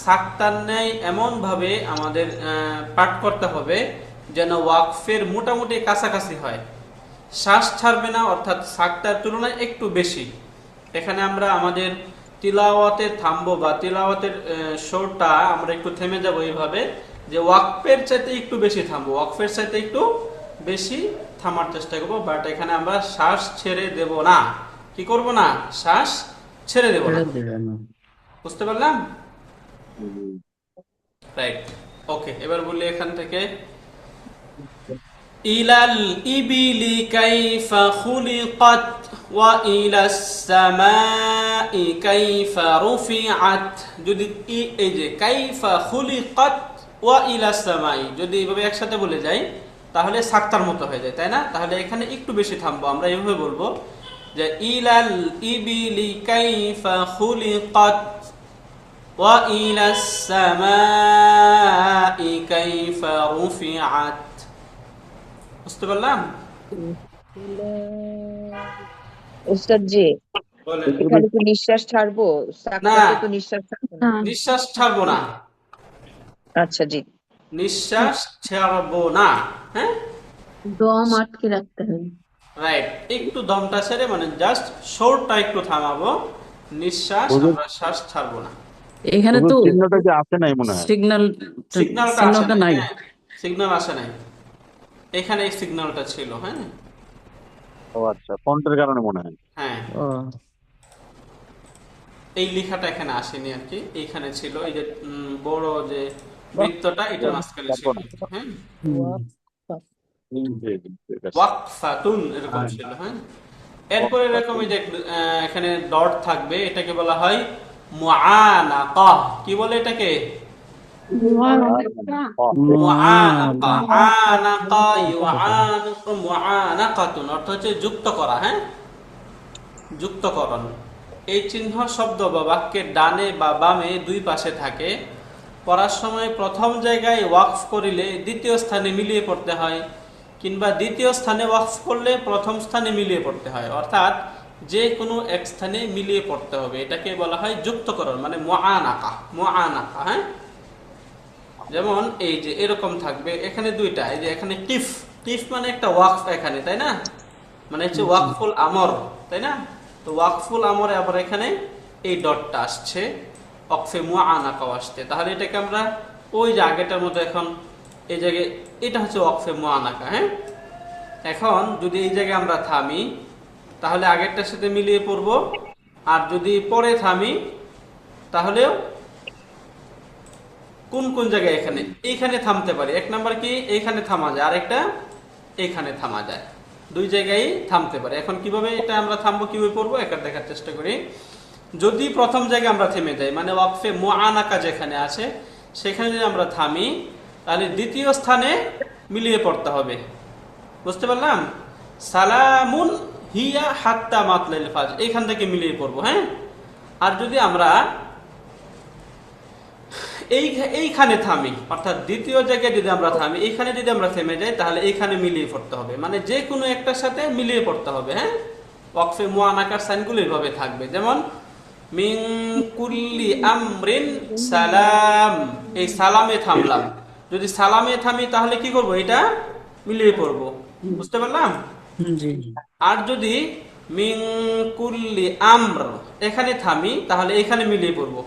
সাক্তার ন্যায় এমন ভাবে আমাদের পাঠ করতে হবে যেন ওয়াকফের মোটামুটি কাছাকাছি হয়, শ্বাস ছাড়বে না, অর্থাৎ সাক্তার তুলনায় একটু বেশি। এখানে আমরা আমাদের তিলাওয়াতে থামবো বা তিলাওয়াতের সুরটা আমরা একটু থেমে যাবো এইভাবে যে ওয়াকফের চাইতে একটু বেশি থামবো, ওয়াকফের চাইতে একটু বেশি থামার চেষ্টা করবো। বাট এখানে আমরা শ্বাস ছেড়ে দেব না। কি করব না? শ্বাস ছেড়ে দেব না। বুঝতে পারলাম? রাইট, ওকে। এবার বলি এখান থেকে ইলাল ইবিলি কাইফা খুলিকাত ওয়া ইলাস সামাই কাইফা রুফিআত। যদি এই যে কাইফা খুলিকাত ওয়া ইলাস সামাই যদি এইভাবে একসাথে বলে যাই তাহলে সাক্তার মতো হয়ে যায়, তাই না? তাহলে এখানে একটু বেশি থামবো, আমরা এইভাবে বলবো যে ইলাল ইবিলি কাইফা খুলিকাত ওয়া ইলাস সামাই কাইফা রুফিআত। বুঝতে বুঝতে পারলাম? উস্তাদ জি, বলেন। এখানে কি নিঃশ্বাস ছাড়বো? না, সাকরাতে তো নিঃশ্বাস ছাড়বো না। হ্যাঁ, নিঃশ্বাস ছাড়বো না, আচ্ছা জি। নিঃশ্বাস ছাড়বো না। হ্যাঁ, দম আটকে রাখতে হবে। রাইট। একটু দমটা ছেড়ে মানে জাস্ট সুরটা একটু থামাবো, নিঃশ্বাস, হুজুর আমরা শ্বাস ছাড়বো না। এখানে হুজুর তো চিহ্নটা যে আসে নাই মনে হয়। সিগন্যাল সিগন্যালটা আসে সিগন্যালটা নাই, নাই। হ্যাঁ, সিগন্যাল আসে নাই। এখানে এই সিগন্যালটা ছিল। হ্যাঁ, ও আচ্ছা, ফন্টের কারণে মনে হয়। হ্যাঁ, ও এই লেখাটা এখানে আসেনি আর কি, এইখানে ছিল। এই যে বড় যে বৃত্তটা, এটা মাঝখানে ছিল। তারপর হ্যাঁ, হুম। ঠিক আছে। ওয়াকফাতুন এরকম ছিল। হ্যাঁ, এরপরে এরকম এই যে এখানে ডট থাকবে, এটাকে বলা হয় মুআনাকাহ। কি বলে এটাকে? মুআনাকা। আনাকা ইউআনাকু মুআনাকাতুন, অর্থ হচ্ছে যুক্ত করা। হ্যাঁ, যুক্তকরণ। এই চিহ্ন শব্দ বা বাক্যের ডানে বা বামে দুই পাশে থাকে। পড়ার সময় প্রথম জায়গায় ওয়াকফ করিলে দ্বিতীয় স্থানে মিলিয়ে পড়তে হয়, কিংবা দ্বিতীয় স্থানে ওয়াকফ করলে প্রথম স্থানে মিলিয়ে পড়তে হয়। অর্থাৎ যে কোনো এক স্থানে মিলিয়ে পড়তে হবে। এটাকে বলা হয় যুক্তকরণ, মানে মুআনাকা। মুআনাকা, হ্যাঁ। যেমন এই যে এরকম থাকবে, এখানে দুইটা, এই যে এখানে কিফ। কিফ মানে একটা ওয়াকফ এখানে, তাই না? মানে হচ্ছে ওয়াকফুল আমর, তাই না? তো ওয়াকফুল আমরে আবার এখানে এই ডটটা আসছে, ওয়াকফে মুআনাকাও আসছে। তাহলে এটাকে আমরা ওই যে আগেটার মতো এখন এই জায়গায়, এটা হচ্ছে ওয়াকফে মুআনাকা। হ্যাঁ, এখন যদি এই জায়গায় আমরা থামি, তাহলে আগেরটার সাথে মিলিয়ে পড়বো। আর যদি পরে থামি, তাহলেও কোন কোন জায়গায় এখানে এইখানে থামতে পারি। এক নাম্বার কি এইখানে থামা যায়, আরেকটা এইখানে থামা যায়। দুই জায়গায় থামতে পারি। এখন কিভাবে এটা আমরা থামবো, কিভাবে পড়বো, এটা দেখার চেষ্টা করি। যদি প্রথম জায়গায় আমরা থেমে যাই, মানে ওয়াকফে মুআনাকা যেখানে আছে সেখানে যদি আমরা থামি, তাহলে দ্বিতীয় স্থানে মিলিয়ে পড়তে হবে। বুঝতে পারলাম? সালামুন হিয়া হাত্তা মাতলাইল ফাজর, এইখান থেকে মিলিয়ে পড়বো। হ্যাঁ, আর যদি আমরা এইখানে থামি, অর্থাৎ দ্বিতীয় জায়গায় যদি আমরা থামি, এইখানে যদি আমরা থেমে যাই, তাহলে এইখানে মিলিয়ে পড়তে হবে। মানে যে কোনো একটার সাথে মিলিয়ে পড়তে হবে। হ্যাঁ, ওয়াকফে মুআনাকার সাইনগুলো এইভাবে থাকবে। যেমন মিন কুল্লি আমরিন সালাম, এই সালামে থামলাম। যদি সালামে থামি, তাহলে কি করব, এটা মিলিয়ে পড়ব। বুঝতে পারলাম? জি। আর যদি মিন কুল্লি আমর এখানে থামি, তাহলে এখানে মিলিয়ে পড়ব।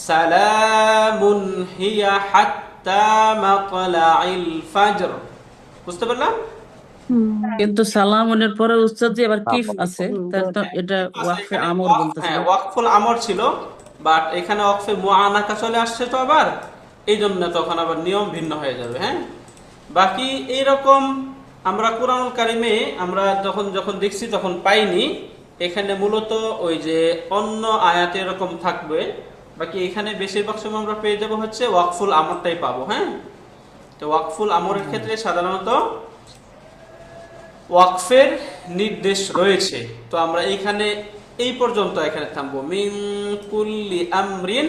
সালামুন হিয়া হাত্তা মাতলাইল ফাজর। বুঝতে পারলাম? কিন্তু সালামনের পরে উস্তাদ জি আবার কিফ আছে, তাহলে তো এটা ওয়াকফে আমর বলতেছে। হ্যাঁ, ওয়াকফুল আমর ছিল, বাট এখানে ওয়াকফে মুআনাকা চলে আসছে তো আবার, এই জন্য তখন আবার নিয়ম ভিন্ন হয়ে যাবে। হ্যাঁ, বাকি এইরকম আমরা কুরআনুল কারিমে আমরা যখন যখন দেখছি তখন পাইনি। এখানে মূলত ওই যে অন্য আয়াতে এরকম থাকবে, বাকি এখানে বেশিরভাগ সময় আমরা পেয়ে যাব হচ্ছে ওয়াকফুল আমরটাই পাবো। হ্যাঁ, তো ওয়াকফুল আমরের ক্ষেত্রে সাধারণত ওয়াকফের নির্দেশ রয়েছে। তো আমরা এইখানে এই পর্যন্ত এখানে থামবো। মিন কুল্লি আমরিন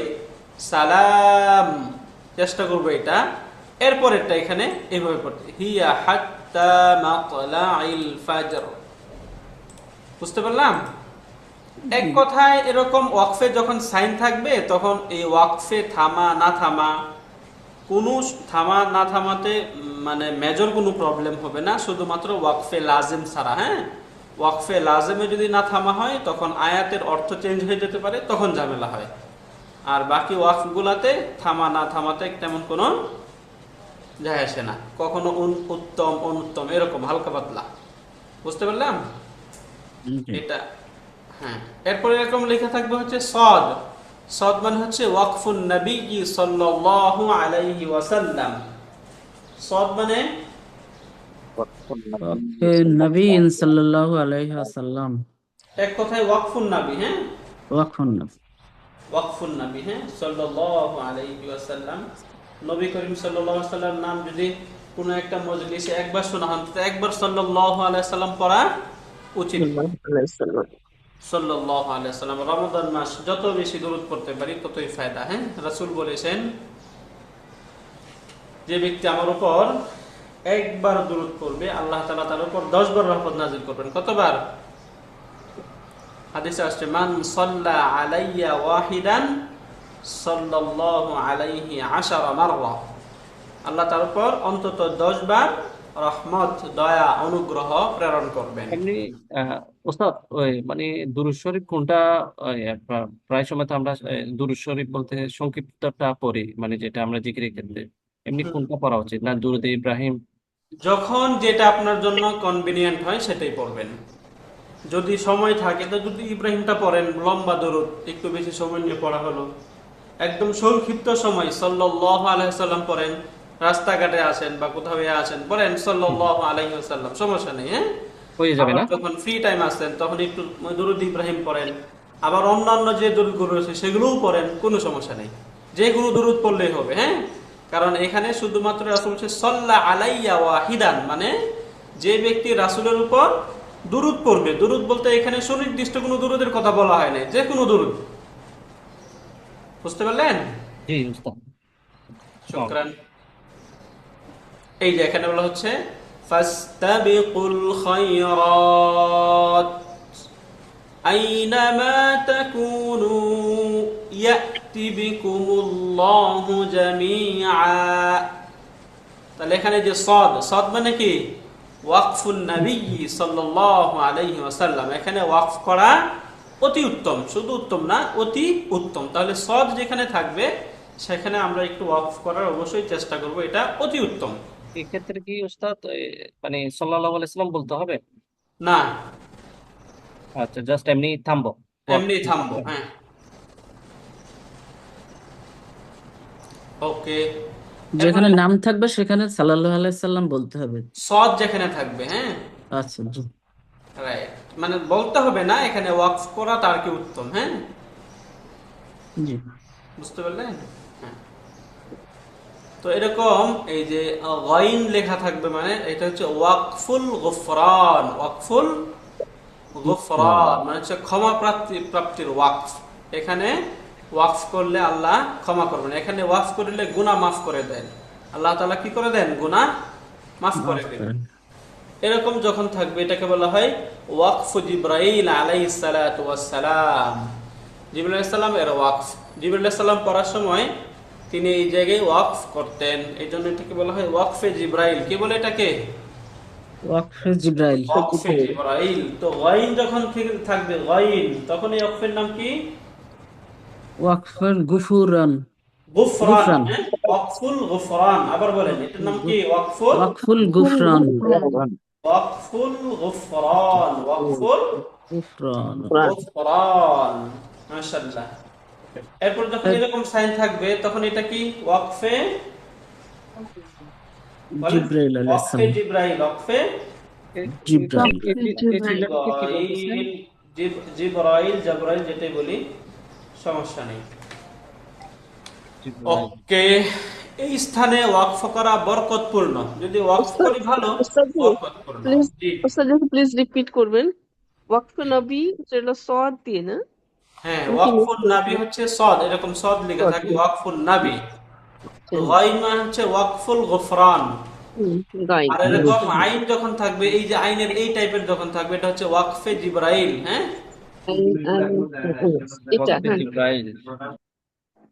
সালাম, চেষ্টা করবো এটা। এরপরেরটা এখানে এইভাবে পড়তে, হিয়া হাত্তা মাতলাইল ফাজর। বুঝতে পারলাম? এক কথায় এরকম ওয়াকফে যখন সাইন থাকবে, তখন এই ওয়াকফে থামা না থামা, কোনো থামা না থামাতে মানে মেজর কোনো প্রবলেম হবে না, শুধুমাত্র ওয়াকফে লাজেম ছাড়া। হ্যাঁ, ওয়াকফে লাজেমে যদি না থামা হয়, তখন আয়াতের অর্থ চেঞ্জ হয়ে যেতে পারে, তখন ঝামেলা হয়। আর বাকি ওয়াকফগুলাতে থামা না থামাতে তেমন কোনো যায় আসে না, কখনো উত্তম অনুত্তম এরকম হালকা পাতলা। বুঝতে পারলাম? এটা হ্যাঁ। এরপরে এরকম লেখা থাকবে হচ্ছে সদ। সদ মানে হচ্ছে ওয়াকফুন নবী সাল্লাল্লাহু আলাইহি ওয়াসাল্লাম। সদ মানে ওয়াকফে নবী সাল্লাল্লাহু আলাইহি ওয়াসাল্লাম। এক কথায় ওয়াকফুন নবী। হ্যাঁ, ওয়াকফুন নবী, ওয়াকফুন নবী। হ্যাঁ, সাল্লাল্লাহু আলাইহি ওয়াসাল্লাম। নবী করিম সাল্লাল্লাহু আলাইহি ওয়াসাল্লাম নাম যদি কোনো একটা মজলিসে একবার শোনা হয়, তো একবার সাল্লাল্লাহু আলাইহি ওয়াসাল্লাম পড়া উচিত। সাল্লাল্লাহু আলাইহি ওয়াসাল্লাম। রমাদান মাস যত বেশি দরুদ পড়তে পারি ততই ফায়দা। হ্যাঁ, রাসূল বলেছেন, যে ব্যক্তি আমার উপর একবার দুরূদ পড়বে, আল্লাহ তাআলা তার উপর 10 বার রহমত নাযিল করবেন। কতবার? হাদিসে আসছে, মান সাল্লা আলাইয়া ওয়াহিদান সাল্লাল্লাহু আলাইহি 10 মাররা। আল্লাহ তার উপর অন্তত 10 বার রহমত, দয়া, অনুগ্রহ প্রেরণ করবেন। এমনি ওস্তাদ, ওই মানে দুরূদ শরীফ কোনটা? ওই, প্রায় সময় তো আমরা দুরূদ শরীফ বলতে সংক্ষিপ্তটা পড়ি, মানে যেটা আমরা জিকিরের ক্ষেত্রে, এমনি কোনটা পড়া উচিত? না দুরূদে ইব্রাহিম? যখন যেটা আপনার জন্য কনভিনিয়েন্ট হয় সেটাই পড়বেন। যদি সময় থাকে তো যদি ইব্রাহিমটা পড়েন, লম্বা দরুদ, একটু বেশি সময় নিয়ে পড়া হলো। একদম সংক্ষিপ্ত সময় সাল্লাল্লাহু আলাইহি ওয়াসাল্লাম পড়েন, রাস্তাঘাটে আছেন বা কোথাও আছেন, পড়েন সাল্লাল্লাহু আলাইহি ওয়াসাল্লাম, সমস্যা নেই, হ্যাঁ। হয়ে যাবে আবার না? যখন ফ্রি টাইম আছেন তখন একটু দরুদ ইব্রাহিম পড়েন। আবার অন্যান্য যে দরুদগুলো রয়েছে সেগুলোও পড়েন, কোনো সমস্যা নেই। যে কোনো দরুদ পড়লেই হবে, হ্যাঁ। কারণ এখানে শুধুমাত্র রাসূল বলছে সাল্লা আলাইয়া ওয়াহিদান, মানে যে ব্যক্তি রাসূলের উপর দুরুদ পড়বে। দুরুদ বলতে এখানে সুনির্দিষ্ট কোনো দুরুদের কথা বলা হয় না, যে কোনো দুরুদ। বুঝতে পারলেন? জি উস্তাদ। শুকরান। এই যে এখানে বলা হচ্ছে ফাস্তাবিকুল খায়রাত আইনামা তাকুনু ইয়াতি বিকুমুল্লাহু জামিআ। তাহলে এখানে যে সদ, সদ মানে কি? ওয়াকফুন নবী সাল্লাল্লাহু আলাইহি ওয়াসাল্লাম। এখানে ওয়াকফ করা অতি উত্তম, শুধু উত্তম না, অতি উত্তম। তাহলে সদ যেখানে থাকবে সেখানে আমরা একটু ওয়াকফ করার অবশ্যই চেষ্টা করব, এটা অতি উত্তম। এক্ষেত্রে কি উস্তাদ মানে সাল্লাল্লাহু আলাইহি সাল্লাম বলতে হবে? না, আচ্ছা, জাস্ট এমনি থামবো? এমনি থামবো, হ্যাঁ। ওকে। যেখানে নাম থাকবে সেখানে সাল্লাল্লাহু আলাইহি সাল্লাম বলতে হবে। সদ যেখানে থাকবে, হ্যাঁ, আচ্ছা জি। রাইট, মানে বলতে হবে না, এখানে ওয়াকফ করা তার কি উত্তম, হ্যাঁ। জি। বুঝতে পারলেন? হ্যাঁ। তো এরকম এই যে গাইন লেখা থাকবে, মানে এটা হচ্ছে ওয়াকফুল গুফরান। ওয়াকফুল গুফরান মানে হচ্ছে ক্ষমা প্রাপ্তির ওয়াকফ। এখানে ওয়াকফ করলে আল্লাহ ক্ষমা করবেন। এখানে ওয়াকফ করলে গুনাহ মাফ করে দেন, আল্লাহ তাআলা কি করে দেন? গুনাহ মাফ করে দেন। এরকম যখন থাকবে এটাকে বলা হয় ওয়াকফ জিবরাইল আলাইহিস সালাতু ওয়াস সালাম। জিবরাইল আলাইহিস সালাম এর ওয়াকফ। জিবরাইল আলাইহিস সালাম পড়ার সময় তিনি এই জায়গায় ওয়াকফ করতেন, এই জন্য এটাকে বলা হয় ওয়াকফে জিবরাইল। কি বলে এটাকে? ওয়াকফে জিব্রাইল। ওয়াকফে জিবরাইল। তো গাইন যখন থাকবে, গাইন, তখন এই ওয়াকফের নাম কি? ওয়াকফের গুফুরান। গুফরান, গুফরান। হ্যাঁ? ওয়াকফুল গুফরান। আবার বলেন, এটার নাম কি? ওয়াকফুল ওয়াকফুল গুফরান। ওয়াকফুল গুফরান। ওয়াকফুল গুফরান। গুফরান। মাশাআল্লাহ। এরপর যখন এরকম সাইন থাকবে তখন এটা কি? ওয়াকফে বলেন, জিব্রাইল আলাইহিস ওয়াকফে সালাম। জিবরাইল। ওয়াকফে জিব্রাইল। চিহ্নটাকে কি বলতেছেন? জিবরাইল, জাবরাইল যেটাই বলি, সমস্যা নেই। ওকে। এই স্থানে ওয়াকফ করা বরকতপূর্ণ। যদি ওয়াকফ করি ভালো, ওস্তাদ জি, বরকতপূর্ণ। প্লিজ জি, ওস্তাদ প্লিজ রিপিট করবেন। ওয়াকফে নবী যেটা সদ দিয়ে না? হ্যাঁ, নাকি ওয়াকফুন নাবি হচ্ছে সদ, এরকম সদ লেখা সদ থাকে, দিয়ে? ওয়াকফুন নাবি। হুম, গাইন মানে হচ্ছে ওয়াকফুল গুফরান। গাইন। আর এরকম আইন যখন থাকবে, এই যে আইনের এই টাইপের যখন থাকবে, এটা হচ্ছে ওয়াকফে জিবরাইল, হ্যাঁ। এটা ওয়াকফে হ্যাঁ। জিবরাইল।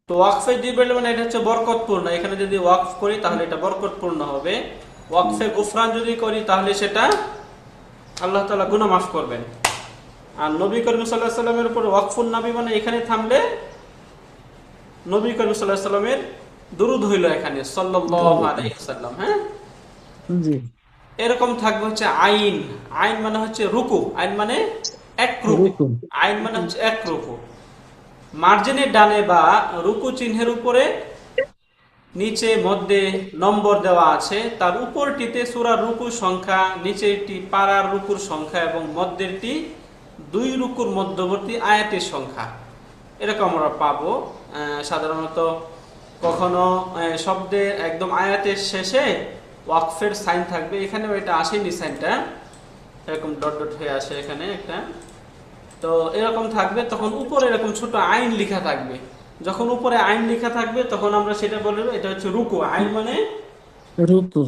তো ওয়াকফে জিবরাইল মানে এটা হচ্ছে বরকতপূর্ণ। এখানে যদি ওয়াকফ করি তাহলে এটা বরকতপূর্ণ হবে। ওয়াকফে গুফরান যদি করি তাহলে সেটা আল্লাহ তাআলা গুনাহ মাফ করবেন। আর নবী করিম সাল্লাল্লাহু আলাইহি সাল্লামের উপর ওয়াকফুন নবী মানে এখানে থামলে নবী করিম সাল্লাল্লাহু আলাইহি সাল্লামের দুরূদ হইল এখানে সাল্লাল্লাহু আলাইহি ওয়াসাল্লাম, হ্যাঁ। জি। এরকম থাকবে হচ্ছে আইন। আইন মানে হচ্ছে রুকু। আইন মানে এক রুকু। রুকু। আইন মানে হচ্ছে এক রুকু। মার্জিনের ডানে বা রুকু চিহ্নের উপরে নিচে মধ্যে নম্বর দেওয়া আছে, তার উপরটিতে সূরার রুকুর সংখ্যা, নিচেরটি পারার রুকুর সংখ্যা এবং মধ্যেরটি 2 রুকুর মধ্যবর্তী আয়াতের সংখ্যা। এরকম আমরা পাবো। সাধারণত কখনো শব্দের একদম আয়াতের শেষে ওয়াকফের সাইন থাকবে, এখানেও এটা আসেনি সাইনটা, এরকম ডট ডট হয়ে আসে এখানে একটা। তো এরকম থাকবে, তখন উপরে এরকম ছোট আইন লেখা থাকবে। যখন উপরে আইন লেখা থাকবে তখন আমরা সেটা বলবো এটা হচ্ছে রুকু। আইন মানে রুকু।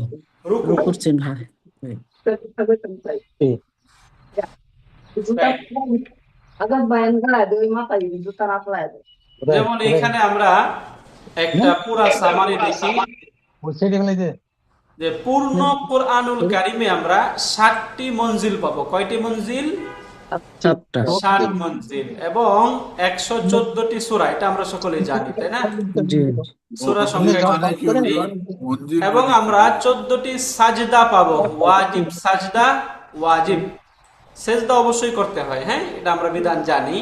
রুকু। রুকুর চিহ্ন। Right. যেমন এইখানে আমরা একটা পুরা সামারি দেখি যে পূর্ণ কোরআনুল কারিমে আমরা 60টি মঞ্জিল পাবো। কয়টি মঞ্জিল? 7টা। 60 মঞ্জিল এবং 114টি সূরা। এটা আমরা সকলেই জানি, তাই না? জি। সূরা মঞ্জিল সংখ্যা মানে কি 14টি হুজুর? মঞ্জিল এবং মানে কি? আমরা 14টি সাজদা পাবো। ওয়াজিব সাজদা, ওয়াজিব সেজদা অবশ্যই করতে হয়, হ্যাঁ, এটা আমরা বিধান জানি।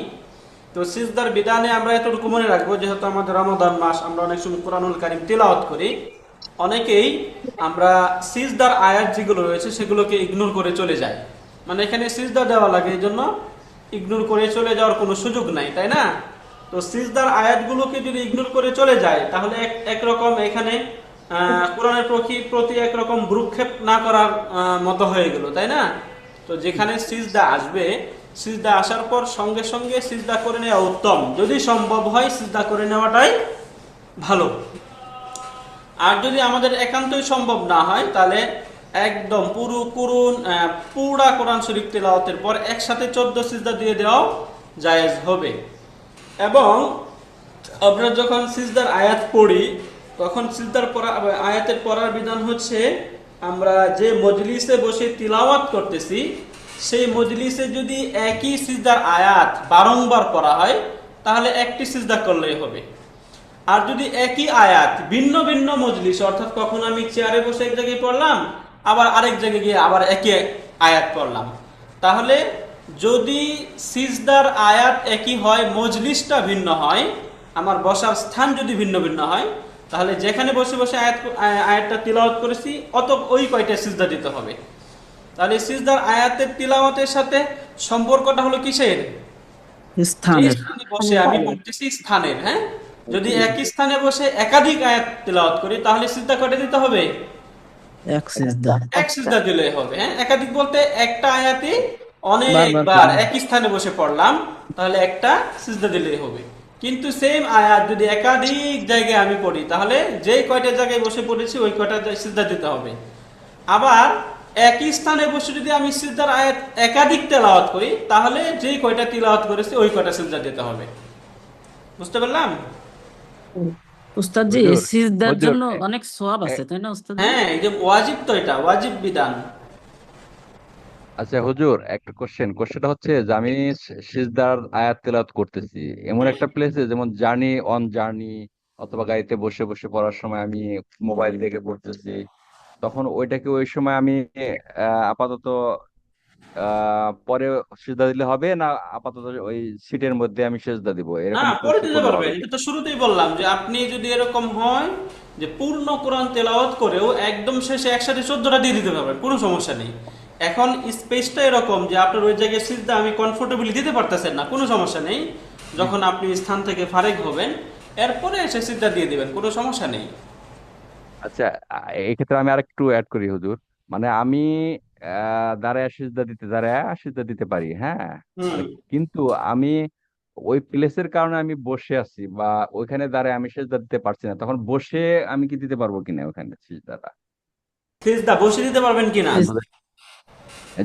তো সিজদার বিধানে আমরা এতটুকু মনে রাখবো, যেহেতু আমাদের রমাদান মাস, আমরা অনেক সময় কোরআনুল কারীম তিলাওয়াত করি, অনেকেই আমরা সিজদার আয়াত যেগুলো রয়েছে সেগুলোকে ইগনোর করে চলে যাই। মানে এখানে সিজদা দেওয়া লাগে, এই জন্য ইগনোর করে চলে যাওয়ার কোনো সুযোগ নাই, তাই না? তো সিজদার আয়াতগুলোকে যদি ইগনোর করে চলে যায় তাহলে একরকম এখানে কোরআনের প্রতি একরকম ভ্রুক্ষেপ না করার মতো হয়ে গেল, তাই না? তো যেখানে সিজদা আসবে, সিজদা আসার পর সঙ্গে সঙ্গে সিজদা করে নেওয়া উত্তম, যদি সম্ভব হয় সিজদা করে নেওয়াটাই ভালো। আর যদি আমাদের একান্তই সম্ভব না হয় তাহলে একদম পুরা কোরআন শরীফ তেলাওয়াতের পর একসাথে 14 সিজদা দিয়ে দেওয়াও জায়েজ হবে। এবং আমরা যখন সিজদার আয়াত পড়ি তখন আয়াতের পড়ার বিধান হচ্ছে, আমরা যে মজলিসে বসে তিলাওয়াত করতেছি সেই মজলিসে যদি একই সিজদার আয়াত বারংবার পড়া হয় তাহলে একটি সিজদা করলেই হবে। আর যদি একই আয়াত ভিন্ন ভিন্ন মজলিস, অর্থাৎ কখন আমি চেয়ারে বসে এক জায়গায় পড়লাম, আবার আরেক জায়গায় গিয়ে আবার একই আয়াত পড়লাম, তাহলে যদি সিজদার আয়াত একই হয়, মজলিসটা ভিন্ন হয়, আমার বসার স্থান যদি ভিন্ন ভিন্ন হয়, তাহলে যেখানে বসে বসে আয়াতটা তিলাওয়াত করেছি ওই কয়টা সিজদা দিতে হবে। তাহলে সিজদার আয়াতের তিলাওয়াতের সাথে সম্পর্কটা হলো কিসের? যে স্থানের। স্থানে বসে আমি পড়তেছি স্থানের, হ্যাঁ। যদি একই স্থানে বসে একাধিক আয়াত তিলাওয়াত করি তাহলে সিজদা কয়টা দিতে হবে? এক সিজদা। এক সিজদা দিলে হবে, হ্যাঁ। একাধিক বলতে একটা আয়াতে বারবার অনেকবার পড়লাম। একই স্থানে বসে পড়লাম, তাহলে একটা সিজদা দিলেই হবে। কিন্তু সেম আয়াত যদি একাধিক জায়গায় আমি পড়ি তাহলে যেই কয়টা জায়গায় বসে পড়েছি ওই কয়টা সিজদা দিতে হবে। আবার একই স্থানে বসে যদি আমি সিজদার আয়াত একাধিক তেলাওয়াত করি তাহলে যেই কয়টা তিলাওয়াত করেছি ওই কয়টা সিজদা দিতে হবে। বুঝতে পারলাম? উস্তাদ জি, এই সিজদার জন্য অনেক সওয়াব আছে, তাই না উস্তাদ জি? হ্যাঁ, এই যে ওয়াজিব, তো এটা ওয়াজিব বিধান। আচ্ছা হুজুর, একটা কোশ্চেনটা হচ্ছে যে আমি সিজদার আয়াত তেলাওয়াত করতেছি এমন একটা প্লেসে, যেমন জার্নি অথবা গাড়িতে বসে বসে পড়ার সময় আমি মোবাইল দেখে পড়তেছি, তখন ওইটাকে ওই সময় আমি আপাতত পরে সিজদা দিলে হবে, না আপাতত ওই সিটের মধ্যে আমি সিজদা দিব, না, এরকম পরে কিছু দিতে করলে পারবেন। হবে এটা কি? তো শুরুতেই বললাম যে আপনি যদি এরকম হয় যে পূর্ণ কোরআন তেলাওয়াত করেও একদম শেষে একসাথে 14টা দিয়ে দিতে পারবেন, কোনো সমস্যা নেই। এখন স্পেসটা এরকম যে আপনার ওই জায়গায় সিজদা আমি কমফোর্টেবলি দিতে পারতেছেন না, কোনো সমস্যা নেই। যখন আপনি স্থান থেকে ফারেক হবেন এরপরে এসে সিজদা দিয়ে দিবেন, কোনো সমস্যা নেই। আচ্ছা, এই ক্ষেত্রে আমি আরেকটু অ্যাড করি হুজুর। মানে আমি দাঁড়ায় সিজদা দিতে পারি, হ্যাঁ। হুম। মানে কিন্তু আমি ওই প্লেসের কারণে আমি বসে আছি, বা ওইখানে দাঁড়ায় আমি সিজদা দিতে পারছি না, তখন বসে আমি কি দিতে পারবো কিনা ওখানে সিজদাটা? সিজদা বসে দিতে পারবেন কিনা?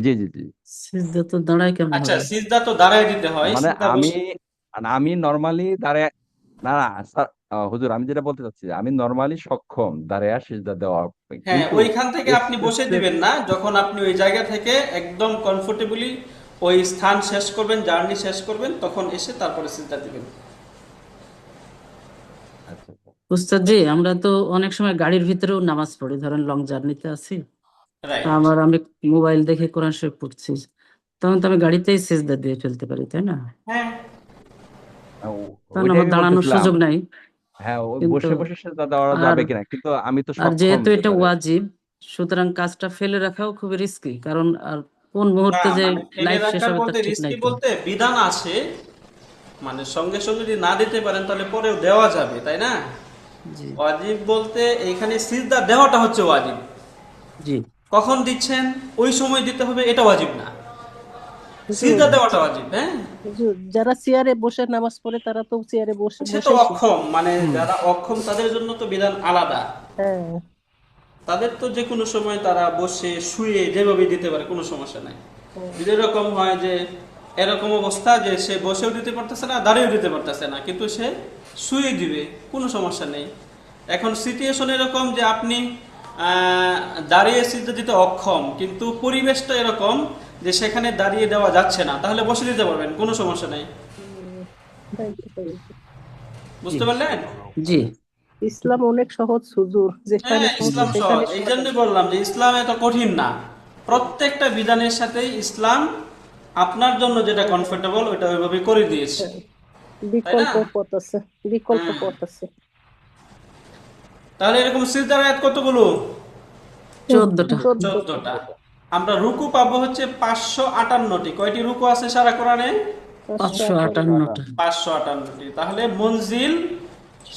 জি জি জি। সিজদা তো দাঁড়ায় কেমন আচ্ছা, হবে? সিজদা তো দাঁড়ায় দিতে হয়, মানে সিজদা আমি বসে। আমি নর্মালি দাঁড়ায়, না না স্যার, হুজুর আমি যেটা বলতে চাচ্ছি, আমি নর্মালি সক্ষম দাঁড়ায় সিজদা দেওয়া, হ্যাঁ, কিন্তু ওইখান থেকে ওই আপনি বসে প্লেসের, দিবেন না, যখন আপনি ওই জায়গা থেকে একদম কমফোর্টেবলি ওই স্থান শেষ করবেন, জার্নি শেষ করবেন, তখন এসে তারপরে সিজদা দিবেন। আচ্ছা উস্তাদ জি, আমরা তো অনেক সময় গাড়ির ভিতরেও নামাজ পড়ি, ধরেন লং জার্নিতে আছি, রাইট। আমি মোবাইল দেখে কোরআন শরীফ পড়ছি, তখন তো আমি গাড়িতেই সিজদা দিয়ে ফেলতে পারি, তাই না? হ্যাঁ, কারণ ওইটাই আমার আমি দাঁড়ানোর বলতেছিলাম। সুযোগ নাই। হ্যাঁ, ওই কিন্তু বসে বসে সেটা দেওয়া আর যাবে কিনা, কিন্তু আমি তো আর সক্ষম যেহেতু এটা এবারে। ওয়াজিব, সুতরাং কাজটা ফেলে রাখাও খুবই রিস্কি, কারণ আর কোন মুহূর্তে যে মানে ফেলে লাইফ শেষ রাখার হবে বলতে তার ঠিক রিস্কি নাই তো। বলতে বিধান আছে, মানে সঙ্গে সঙ্গে যদি না দিতে পারেন তাহলে পরেও দেওয়া যাবে, তাই না? জি ওয়াজিব বলতে এইখানে সিজদা দেওয়াটা হচ্ছে ওয়াজিব। জি। কখন দিচ্ছেন ওই সময় দিতে হবে এটা ওয়াজিব না, হুজুর সিজদা দেওয়াটা ওয়াজিব, হ্যাঁ। হুজুর, যারা চেয়ারে বসে নামাজ পড়ে তারা তো চেয়ারে বসে সে তো বসেই অক্ষম, মানে হুম। যারা অক্ষম তাদের জন্য তো বিধান আলাদা। হ্যাঁ, তাদের তো যে কোনো সময় তারা বসে শুয়ে যেভাবে দিতে পারে, কোনো সমস্যা নাই। যদি এরকম হয় যে এরকম অবস্থা যে সে বসেও দিতে পারতেছে না, দাঁড়িয়েও দিতে পারতেছে না, কিন্তু সে শুয়ে দিবে, কোনো সমস্যা নেই। এখন সিচুয়েশন এরকম যে আপনি দাঁড়িয়ে সিজদা দিতে অক্ষম, কিন্তু পরিবেশটা এরকম যে সেখানে দাঁড়িয়ে দেওয়া যাচ্ছে না, তাহলে বসে দিতে পারবেন, কোনো সমস্যা নেই। বুঝতে পারলেন? জি। ইসলাম অনেক সহজ হুজুর, যেখানে হ্যাঁ, ইসলাম সহজ। এই জন্যই বললাম যে ইসলাম এত কঠিন না। প্রত্যেকটা বিধানের সাথে ইসলাম আপনার জন্য যেটা কমফোর্টেবল ওইটা ওইভাবে করে দিয়েছে, তাই না? বিকল্প হ্যাঁ। পথ আছে। তাহলে এরকম সিজদার আয়াত কতগুলো? 14টা। 14টা। আমরা রুকু পাবো হচ্ছে 558টি। কয়টি রুকু আছে সারা কোরআনে? 558টা। 558টি। তাহলে মনজিল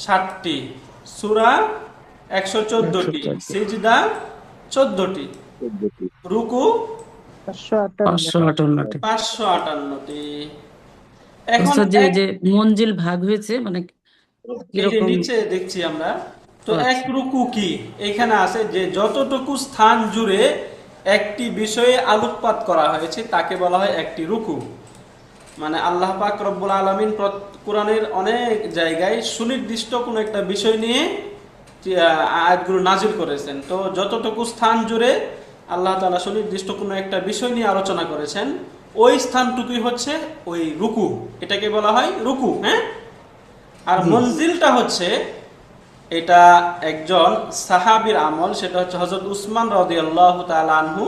60টি, সূরা 114টি, সিজদা 14টি, রুকু 558টা। 558টি। এখন ওস্তাদ জি, এই যে মঞ্জিল ভাগ হয়েছে মানে এই যে কিরকম? নিচে দেখছি আমরা, তো আচ্ছা। এক রুকু কি এখানে আছে যে যতটুকু স্থান জুড়ে একটি বিষয়ে আলোকপাত করা হয়েছে তাকে বলা হয় একটি রুকু। মানে আল্লাহ পাক রব্বুল আলামিন কোরআনের অনেক জায়গায় সুনির্দিষ্ট কোনো একটা বিষয় নিয়ে আয়াতগুলো নাজিল করেছেন। তো যতটুকু স্থান জুড়ে আল্লাহ তাআলা সুনির্দিষ্ট কোনো একটা বিষয় নিয়ে আলোচনা করেছেন, ওই স্থানটুকুই হচ্ছে ওই রুকু, এটাকে বলা হয় রুকু। হ্যাঁ, আর মনজিলটা হচ্ছে, এটা একজন সাহাবীর আমল, সেটা হচ্ছে হযরত উসমান রাদিয়াল্লাহু তাআলা আনহু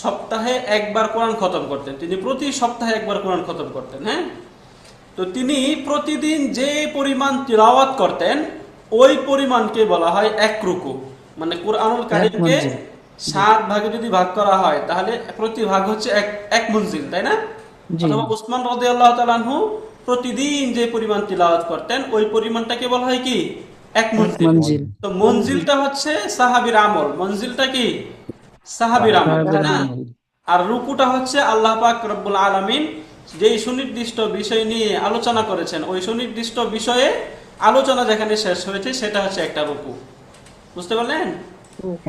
সপ্তাহে একবার কোরআন খতম করতেন। তিনি প্রতি সপ্তাহে একবার কোরআন খতম করতেন। হ্যাঁ, তো তিনি প্রতিদিন যে পরিমাণ তিলাওয়াত করতেন ওই পরিমাণকে বলা হয় এক রুকু। মানে কোরআনুল কারীমকে 7 ভাগে যদি ভাগ করা হয় তাহলে প্রতি ভাগ হচ্ছে এক মনজিল, তাই না? অথবা উসমান রাদিয়াল্লাহু তাআলা আনহু প্রতিদিন যে পরিমাণ তিলাওয়াত করতেন ওই পরিমাণটাকে বলা হয় কি? এক মনজিল। তো মনজিলটা হচ্ছে সাহাবীর আমল, মনজিলটা কি? সাহাবীর আমল, তাই না? আর রুকুটা হচ্ছে আল্লাহ পাক রব্বুল আলামিন যেই সুনির্দিষ্ট বিষয় নিয়ে আলোচনা করেছেন ওই সুনির্দিষ্ট বিষয়ে আলোচনা যেখানে শেষ হয়েছে সেটা হচ্ছে একটা রুকু। বুঝতে পারলেন?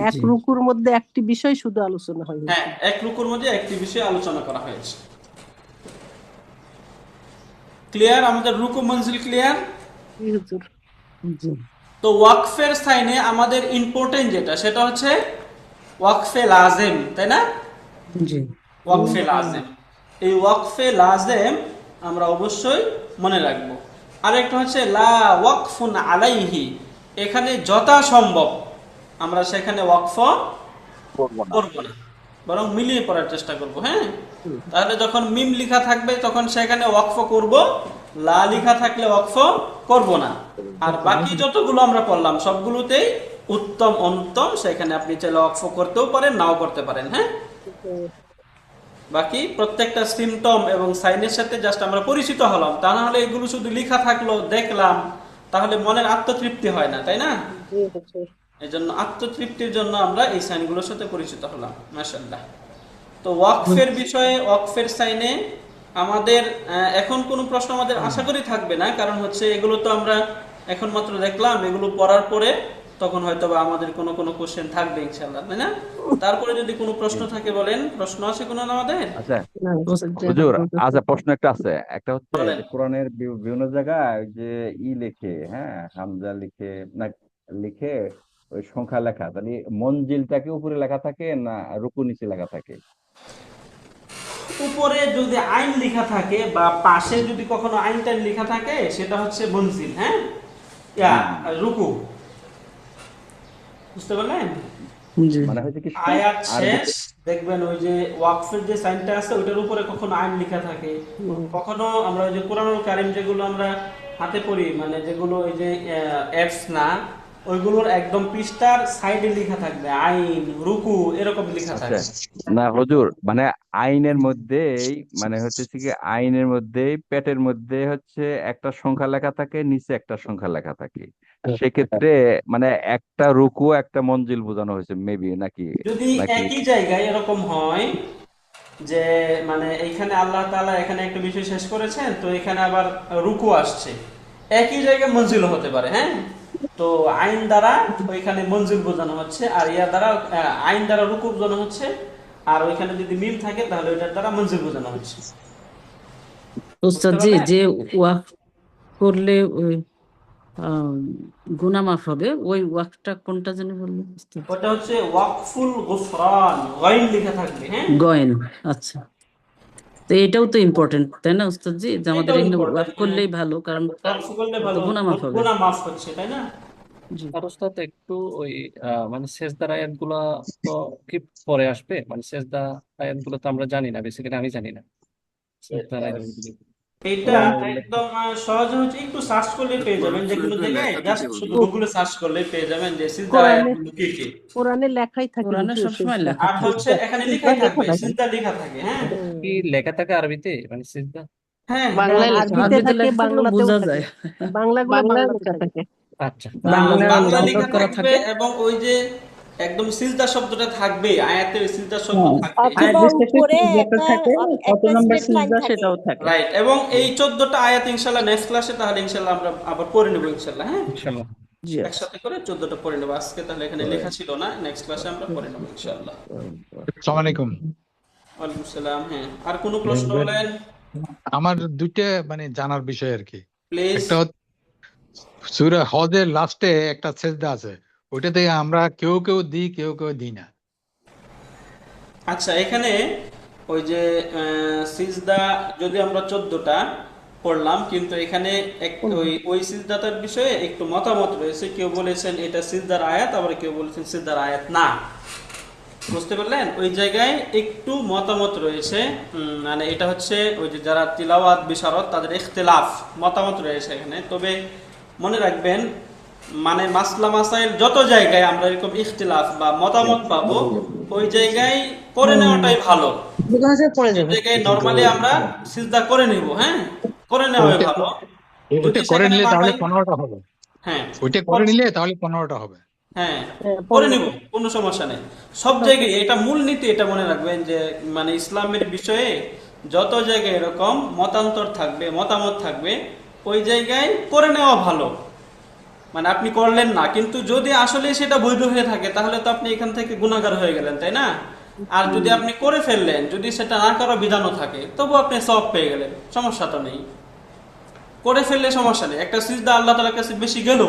এক রুকুর মধ্যে একটি বিষয় শুধু আলোচনা হয়। হ্যাঁ, এক রুকুর মধ্যে একটি বিষয় আলোচনা করা হয়েছে। ক্লিয়ার? আমাদের রুকু মনজিল ক্লিয়ার? তো ওয়াকফের সাইনে আমাদের ইম্পর্টেন্ট যেটা সেটা হচ্ছে ওয়াকফে লাজেম, তাই না? ওয়াকফে লাজেম, এই ওয়াকফে লাজেম আমরা অবশ্যই মনে রাখবো। আরেকটা হচ্ছে লা ওয়াকফুন আলাইহি, এখানে যথাসম্ভব আমরা সেখানে ওয়াকফ করব না, বরং মিলিয়ে পড়ার চেষ্টা করব। হ্যাঁ, তাহলে যখন মিম লিখা থাকবে তখন সেখানে ওয়াকফ করব, লা লিখা থাকলে ওয়াকফ করব না। আর বাকি যতগুলো আমরা পড়লাম সবগুলোতেই উত্তম অন্তম, সেখানে আপনি চাইলে ওয়াকফ করতেও পারেন, নাও করতে পারেন। হ্যাঁ, বাকি প্রত্যেকটা সিমটম এবং সাইনের সাথে জাস্ট আমরা পরিচিত হলাম, তা না হলে এগুলো শুধু লেখা থাকলো দেখলাম তাহলে মনের আত্মতৃপ্তি হয় না, তাই না? এই জন্য আত্মতৃপ্তির জন্য আমরা এই সাইনগুলোর সাথে পরিচিত হলাম। মাশাআল্লাহ। তো ওয়াকফের বিষয়ে, ওয়াকফের সাইনে আমাদের এখন কোনো প্রশ্ন আমাদের আশা করি থাকবে না, কারণ হচ্ছে এগুলো তো আমরা এখন মাত্র দেখলাম, এগুলো পড়ার পরে তখন হয়তো বা আমাদের কোনো কোনো কোশ্চেন থাকবে ইনশাআল্লাহ, তাই না? তারপরে যদি কোনো প্রশ্ন থাকে বলেন। প্রশ্ন আছে কোনো আমাদের? আচ্ছা হুজুর, আচ্ছা প্রশ্ন একটা আছে, একটা হচ্ছে বলেন। যে কোরআনের বিভিন্ন জায়গায় ওই যে লেখে, হ্যাঁ, হামজা লিখে না, লিখে ওই সংখ্যা লেখা, তাহলে মঞ্জিলটাকে উপরে লেখা থাকে না রুকু নিচে লেখা থাকে? উপরে যদি আইন লেখা থাকে বা পাশে যদি কখনো আইনটা লেখা থাকে সেটা হচ্ছে মনজিল। হ্যাঁ, রুকু। বুঝতে পারলেন? মানে হচ্ছে কি আয়াত শেষ দেখবেন ওই যে ওয়াকফের যে সাইনটা আছে ওইটার উপরে কখনো আইন লেখা থাকে, কখনো আমরা ওই যে কোরআনুল কারীম যেগুলো আমরা হাতে পড়ি, মানে যেগুলো ওই যে অ্যাপস না, ওইগুলোর একদম পৃষ্ঠার সাইডে লেখা থাকবে আইন, রুকু, এরকম লেখা থাকবে। না হুজুর, মানে আইনের মধ্যেই, মানে হচ্ছে কি আইনের মধ্যেই পেটের মধ্যে হচ্ছে একটা সংখ্যা লেখা থাকে, নিচে একটা সংখ্যা লেখা থাকে, সেক্ষেত্রে মানে একটা রুকু একটা মঞ্জিল বোঝানো হয়েছে মেবি, নাকি? যদি একই জায়গায় এরকম হয় যে মানে এইখানে আল্লাহ তাআলা এখানে একটা বিষয় শেষ করেছেন, তো এখানে আবার রুকু আসছে, একই জায়গায় মঞ্জিল হতে পারে। হ্যাঁ, তো আইন দ্বারা ওইখানে মঞ্জুর বোঝানো হচ্ছে, আর ইয়া দ্বারা আইন দ্বারা রুকু বোঝানো হচ্ছে, আর ওইখানে যদি মিম থাকে তাহলে ওইটার দ্বারা মঞ্জুর বোঝানো হচ্ছে। বুঝতে উস্তাদ জি, পারলেন? যে ওয়াকফ করলে ওই আহ গুনাহ মাফ হবে, ওই ওয়াকফটা কোনটা জানি বললেন উস্তাদ? ওটা হচ্ছে ওয়াকফুল গুফরান, গাইন লেখা থাকবে, হ্যাঁ। গয়েন। আচ্ছা, তো এটাও তো ইম্পর্টেন্ট তাই না উস্তাদ জি, যে আমাদের এটাও এখানে ইম্পর্টেন্ট, ওয়াকফ করলেই ভালো, কারণ ওয়াকফ করলে তো ভালো, গুনাহ মাফ হবে। গুনাহ মাফ হচ্ছে, তাই না? জি। আর ওস্তাদ একটু ওই মানে সেজদার আয়াতগুলা তো কি পরে আসবে, মানে সেজদা আয়াতগুলো তো আমরা জানি না, বেসিক্যালি আমি জানি না সেজদার আয়াতগুলো। এটা একদম সহজ হচ্ছে, একটু সার্চ করলে পেয়ে যাবেন যে কোনো জায়গায়, জাস্ট শুধু গুগলে সার্চ করলে পেয়ে যাবেন যে সিজদার কোরআনে আয়াতগুলো কি কি। কোরআনে লেখাই থাকে কোরআনে হুজুর, সবসময় সেজদা লেখা আর থাকে। হচ্ছে এখানে লেখাই সেজদা লেখা থাকবে, থাকে। সিজদা লেখা থাকে, হ্যাঁ। কি লেখা থাকে আরবিতে, মানে সেজদা? হ্যাঁ, বাংলায় লেখা আরবিতে আরবিতে থাকে, লেখা থাকলেও বাংলাতেও বোঝা থাকে, যায়। বাংলাগুলো বাংলায় বাংলাতে লেখা থাকে। থাকে। আচ্ছা, বাংলা ডাউনলোড লেখা করা থাকবে, থাকে। এবং ওই যে একদম সিজদা শব্দটা থাকবে, আয়াতের সিজদা শব্দ থাকবে, হ্যাঁ। আয়াত শেষে সিজদাটা থাকে, কত নম্বর সিজদা সেটাও থাকে। রাইট, এবং এই 14টা আয়াত ইনশাল্লাহ নেক্সট ক্লাসে, তাহলে ইনশাল্লাহ আমরা আবার পড়ে নেবো ইনশাল্লাহ, হ্যাঁ। ইনশাআল্লাহ। জি আচ্ছা। একসাথে করে 14টা পড়ে নেবো আজকে, তাহলে এখানে লেখা ছিল না, নেক্সট ক্লাসে আমরা পড়ে নেবো ইনশাল্লাহ। আসসালামু আলাইকুম। ওয়ালাইকুম সালাম। হ্যাঁ, আর কোনো প্রশ্ন বলেন আমার দুইটা মানে জানার বিষয় আর কি। প্লিজ। একটা হচ্ছে সূরা হজের লাস্টে একটা সেজদা আছে, ওইটাতে আমরা কেউ কেউ দিই, কেউ কেউ দিই না। আচ্ছা, এখানে ওই যে সিজদা যদি আমরা 14টা পড়লাম, কিন্তু এখানে ওই সিজদাটার বিষয়ে একটু মতামত রয়েছে। কেউ বলেছেন এটা সিজদার আয়াত, আবার কেউ বলেছেন সিজদার আয়াত না। বুঝতে পারলেন? ওই জায়গায় একটু মতামত রয়েছে। মানে এটা হচ্ছে ওই যে যারা তিলাওয়াত বিশারদ তাদের ইখতিলাফ, মতামত রয়েছে এখানে। তবে মনে রাখবেন, মানে মাসলা মাসাইল যত জায়গায় আমরা এরকম ইখতিলাফ বা মতামত পাবো, ওই জায়গায় করে নেওয়াটাই ভালো। পড়ে যে যাবে। জায়গায় নরমালি আমরা সিজদা করে নিব, হ্যাঁ, করে নেওয়াই ওইটা ভালো। ওইটা যদি করে সেখানে নিলে না তাহলে হয়, 15টা হবে। হ্যাঁ, ওইটা করে নিলে তাহলে 15টা হবে। হ্যাঁ, হ্যাঁ, করে 15 নিব, কোনো সমস্যা নেই। সব জায়গায় এটা মূলনীতি, এটা মনে রাখবেন যে মানে ইসলামের বিষয়ে যত জায়গায় এরকম মতান্তর থাকবে, মতামত থাকবে, ওই জায়গায় করে নেওয়া ভালো। মানে আপনি করলেন না, কিন্তু যদি আসলে সেটা বৈধ হয়ে থাকে তাহলে তো আপনি এখান থেকে গুনাহগার হয়ে গেলেন, তাই না? আর যদি আপনি করে ফেললেন, যদি সেটা না করার বিধানও থাকে, তবু আপনি সওয়াব পেয়ে গেলেন, সমস্যা তো নেই। করে ফেললে সমস্যা নেই, একটা সিজদা আল্লাহ তাআলার কাছে বেশি গেল,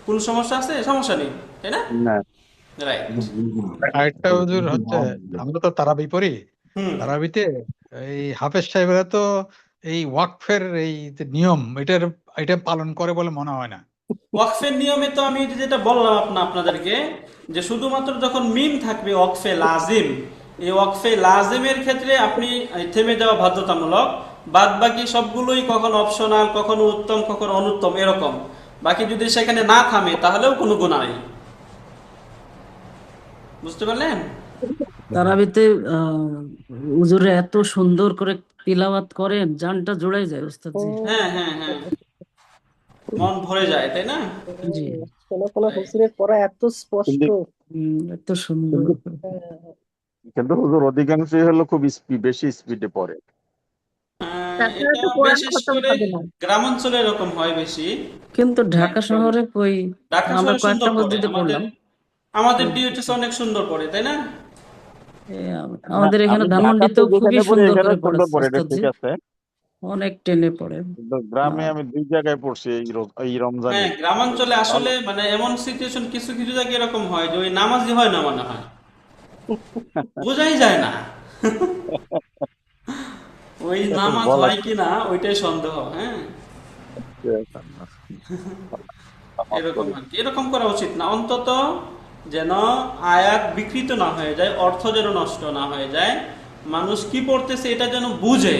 কোন সমস্যা আছে? সমস্যা নেই, তাই না? না। রাইট। আরেকটা হুজুর হচ্ছে, আমরা তো তারাবি পড়ি, হুম। তারাবিতে এই হাফেজ সাহেবরা তো এই ওয়াকফের এই যে নিয়ম এটা পালন করে বলে মনে হয় না। ওয়াকফের নিয়মে তো আমি যেটা বললাম আপনাদেরকে, যে শুধুমাত্র যখন মিম থাকবে ওয়াকফে লাজিম, এই ওয়াকফে লাজিমের ক্ষেত্রে আপনি থেমে যাওয়া বাধ্যতামূলক। বাদ বাকি সবগুলোই কখনো অপশনাল, কখনো উত্তম, কখনো অনুত্তম, এরকম। বাকি যদি সেখানে না থামে তাহলেও কোনো গুনাহ নেই। বুঝতে পারলেন? তারাবিতে হুজুরে এত সুন্দর করে তিলাওয়াত করেন, জানটা জুড়াই যায় উস্তাদ জি। হ্যাঁ, হ্যাঁ, হ্যাঁ, মন ভরে যায়, তাই না? জি। কোন হুজুরের পড়া এত স্পষ্ট। কিন্তু এত সুন্দর করে। কিন্তু হুজুর অধিকাংশই হলো খুব বেশি স্পিডে পড়ে। তাছাড়া এটা তো কোরআন বিশেষ খতম করে হবে না। গ্রামাঞ্চলে এরকম হয় বেশি। কিন্তু ঢাকা একদম শহরে কই, ঢাকা আমরা শহরে কয়েকটা সুন্দর পড়ে, মসজিদে আমাদের পড়লাম। আমাদের ডিউটিস অনেক সুন্দর পড়ে, তাই না? না, আমাদের এখানে আমি ঢাকাতে ধানমন্ডিতেও খুবই যেখানে পড়ি সুন্দর এখানে করে পড়ে সুন্দর পড়ে, এটা উস্তাদ জি, ঠিক আছে। অনেক টেনে পড়ে। কিন্তু গ্রামে আমি 2 জায়গায় পড়ছি এই রমজানে। হ্যাঁ, গ্রামাঞ্চলে আসলে মানে এমন সিচুয়েশন কিছু কিছু জায়গায় এরকম হয় যে ওই নামাজি হয় না মনে হয়, বোঝাই যায় না ওই নামাজ বলা হয় কিনা ওইটাই সন্দেহ, হ্যাঁ। এরকম আর কি, এরকম করা উচিত না। অন্তত যেন আয়াত বিকৃত না হয়ে যায়, অর্থ যেন নষ্ট না হয়ে যায়, মানুষ কি পড়তেছে এটা যেন বুঝে।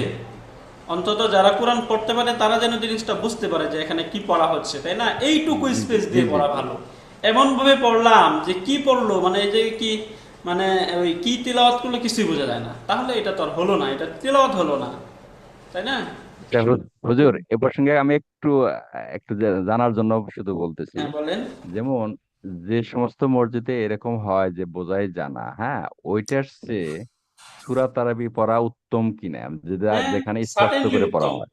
অন্তত যারা কোরআন পড়তে পারে তারা যেন জিনিসটা বুঝতে পারে যে এখানে কি পড়া হচ্ছে, তাই না? এইটুকু স্পেস দিয়ে পড়া ভালো। এমন ভাবে পড়লাম যে কি পড়লো, মানে এই যে কি, মানে ওই কি তিলাওয়াত করলো কিছুই বোঝা যায় না, তাহলে এটা তো আর হলো না, এটা তিলাওয়াত হলো না, তাই না? আচ্ছা, হুজুর এ প্রসঙ্গে আমি একটু একটু জানার জন্য শুধু বলতেছি। হ্যাঁ, বলেন। যেমন যে সমস্ত মসজিদে এরকম হয় যে বোঝাই জানা, হ্যাঁ, ওইটার চেয়ে সূরা তারাবি পড়া উত্তম কিনা, হ্যাঁ, যেখানে স্পষ্ট সার্টেনলি করে পড়া উত্তম, হয়।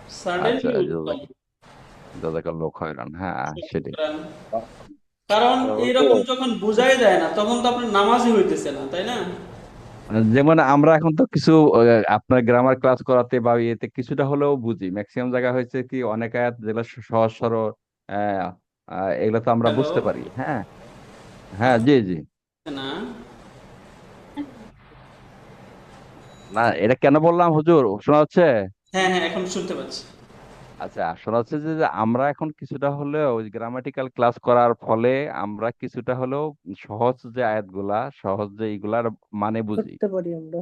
আচ্ছা, সার্টেনলি উত্তম। জাযাকাল্লাহু খায়রান। হ্যাঁ, সেটাই। শুকরান। কারণ এরকম যখন বুঝাই যায় না তখন তো আপনার নামাজই হইতেছে না, তাই না? যেমন আমরা এখন তো কিছু আপনার গ্রামার ক্লাস করাতে বা ইয়েতে কিছুটা হলেও বুঝি। ম্যাক্সিমাম জায়গা হয়েছে কি অনেক আয়াত যেগুলো সহজ সরল, আহ, এগুলো তো আমরা হ্যালো, বুঝতে পারি। হ্যাঁ, হ্যাঁ, জি জি। না না, এটা কেন বললাম হুজুর, শোনা হচ্ছে? হ্যাঁ হ্যাঁ, এখন শুনতে পাচ্ছি। আচ্ছা, আসলে হচ্ছে যে আমরা এখন কিছুটা হলেও গ্রামাটিক্যাল ক্লাস করার ফলে আমরা কিছুটা হলেও সহজ যে আয়াতগুলা, সহজ যে এইগুলার মানে বুঝি। করতে পারি আমরা,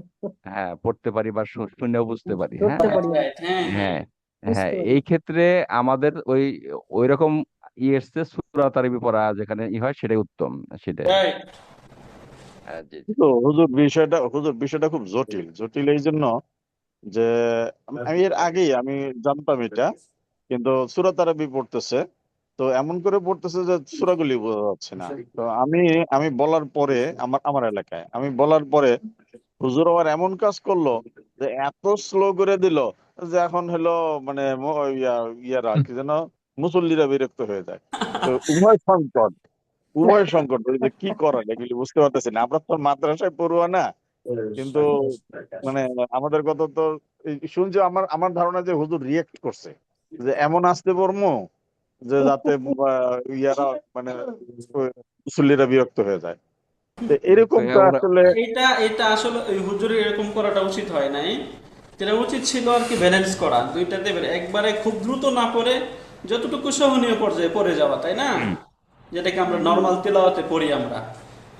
হ্যাঁ, পড়তে পারি বা শুনেও বুঝতে পারি। হ্যাঁ, ধরতে রাইট পারি আমরা, রাইট, হ্যাঁ হ্যাঁ। হ্যাঁ, হ্যাঁ, বুঝতে পারি। এই ক্ষেত্রে আমাদের ওই রকম এসছে সূরা তারবি পড়া যেখানে হয় সেটাই উত্তম। সেটাই। রাইট। হ্যাঁ, জি জি। কিন্তু হুজুর বিষয়টা খুব জটিল জটিল এই জন্য যে আমি এর আগেই আমি জানতাম এটা, কিন্তু সূরা তারাবি পড়তেছে, তো এমন করে পড়তেছে যে সূরাগুলি বোঝা যাচ্ছে না। তো আমি বলার পরে আমার এলাকায় আমি বলার পরে হুজুর আবার এমন কাজ করলো যে এত স্লো করে দিল যে এখন হলো মানে ইয়ারা কি যেন মুসল্লিরা বিরক্ত হয়ে যায়। তো উভয় সংকট ওই যে কি করা এগুলি বুঝতে পারতেছি না। আমরা তো মাদ্রাসায় পড়ুয়া না, কিন্তু মানে আমাদের কথা তো শুনছি। আমার ধারণা যে হুজুর রিয়েক্ট করছে যে এমন আসতে বর্ম যে যাতে ইয়ারা মানে ওই মুসল্লিরা বিরক্ত হয়ে যায়। তো এরকমটা ওরা আসলে এটা এটা আসলে ওই হুজুরের এরকম করাটা উচিত হয় নাই। যেটা উচিত ছিল আর কি ব্যালেন্স করা দুইটাতে, একবারে খুব দ্রুত না পড়ে যতটুকু সহনীয় পর্যায়ে পড়ে যাওয়া, তাই না? যেটাকে আমরা নর্মাল তেলাওয়াতে পড়ি আমরা,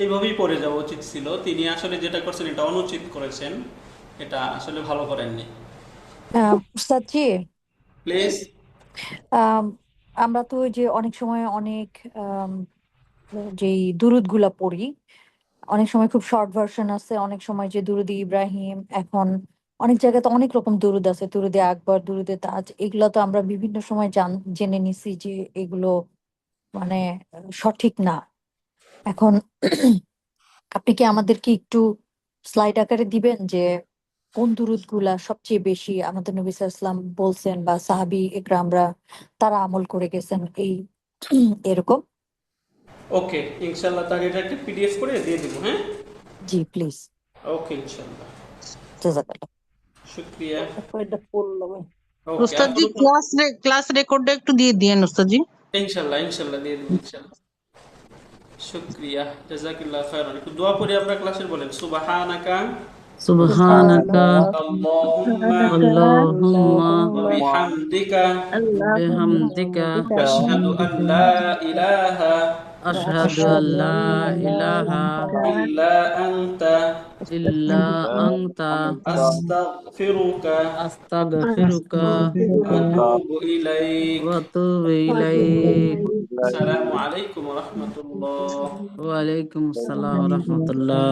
এইভাবেই পড়ে যাওয়া উচিত ছিল। তিনি আসলে যেটা করছেন এটা অনুচিত করেছেন, এটা আসলে ভালো করেননি। উস্তাদজি, প্লিজ। আম, আমরা তো ওই যে অনেক সময় অনেক আম, যেই দুরুদ গুলা পড়ি, অনেক সময় খুব শর্ট ভার্সন আছে, অনেক সময় যে দুরুদ ইব্রাহিম, এখন অনেক জায়গাতে অনেক রকম দুরুদ আছে, দুরুদে আকবর, দুরুদে তাজ, এগুলো তো আমরা বিভিন্ন সময় জেনে নিছি যে এগুলো মানে সঠিক না। এখন আপনি কি আমাদেরকে একটু স্লাইড আকারে দিবেন যে কোন দুরুদ গুলা সবচেয়ে বেশি আমাদের নবী সাল্লাল্লাহু আলাইহি ওয়াসাল্লাম বলছেন বা সাহাবী একরামরা তারা আমল করে গেছেন এই এরকম? ওকে, ইনশাল্লাহ তার এটা একটা পিডিএফ করে দিয়ে দিব, হ্যাঁ? জি প্লিজ, ওকে, ইনশাল্লাহ। জাযাকাল্লাহ। শুক্রিয়া। এটা পড়লাম। ওকে, আর উস্তাদ জি, কোনো ক্লাস রেকর্ডটা একটু দিয়ে দিয়েন উস্তাদ জি। ইনশাল্লাহ ইনশাল্লাহ দিয়ে দিব ইনশাল্লাহ। শুক্রিয়া, জাযাকিল্লাহ খায়রান। একটু দোয়া পড়ি আমরা ক্লাসের, বলেন সুবহানাকা সুবহানাকা আল্লাহুম্মা আল্লাহুম্মা ওয়া বিহামদিকা বিহামদিকা আশহাদু আন লা ইলাহা আশহাদু আল্লা ইলাহা ইল্লা আনতা ইল্লা আনতা আস্তাগফিরুকা আস্তাগফিরুকা ওয়া আতুবু ইলাইক। ওয়া আতুবু ইলাইক। আসসালামু আলাইকুম ওয়া রাহমাতুল্লাহ। ওয়া আলাইকুম আসসালাম ওয়া রাহমাতুল্লাহ।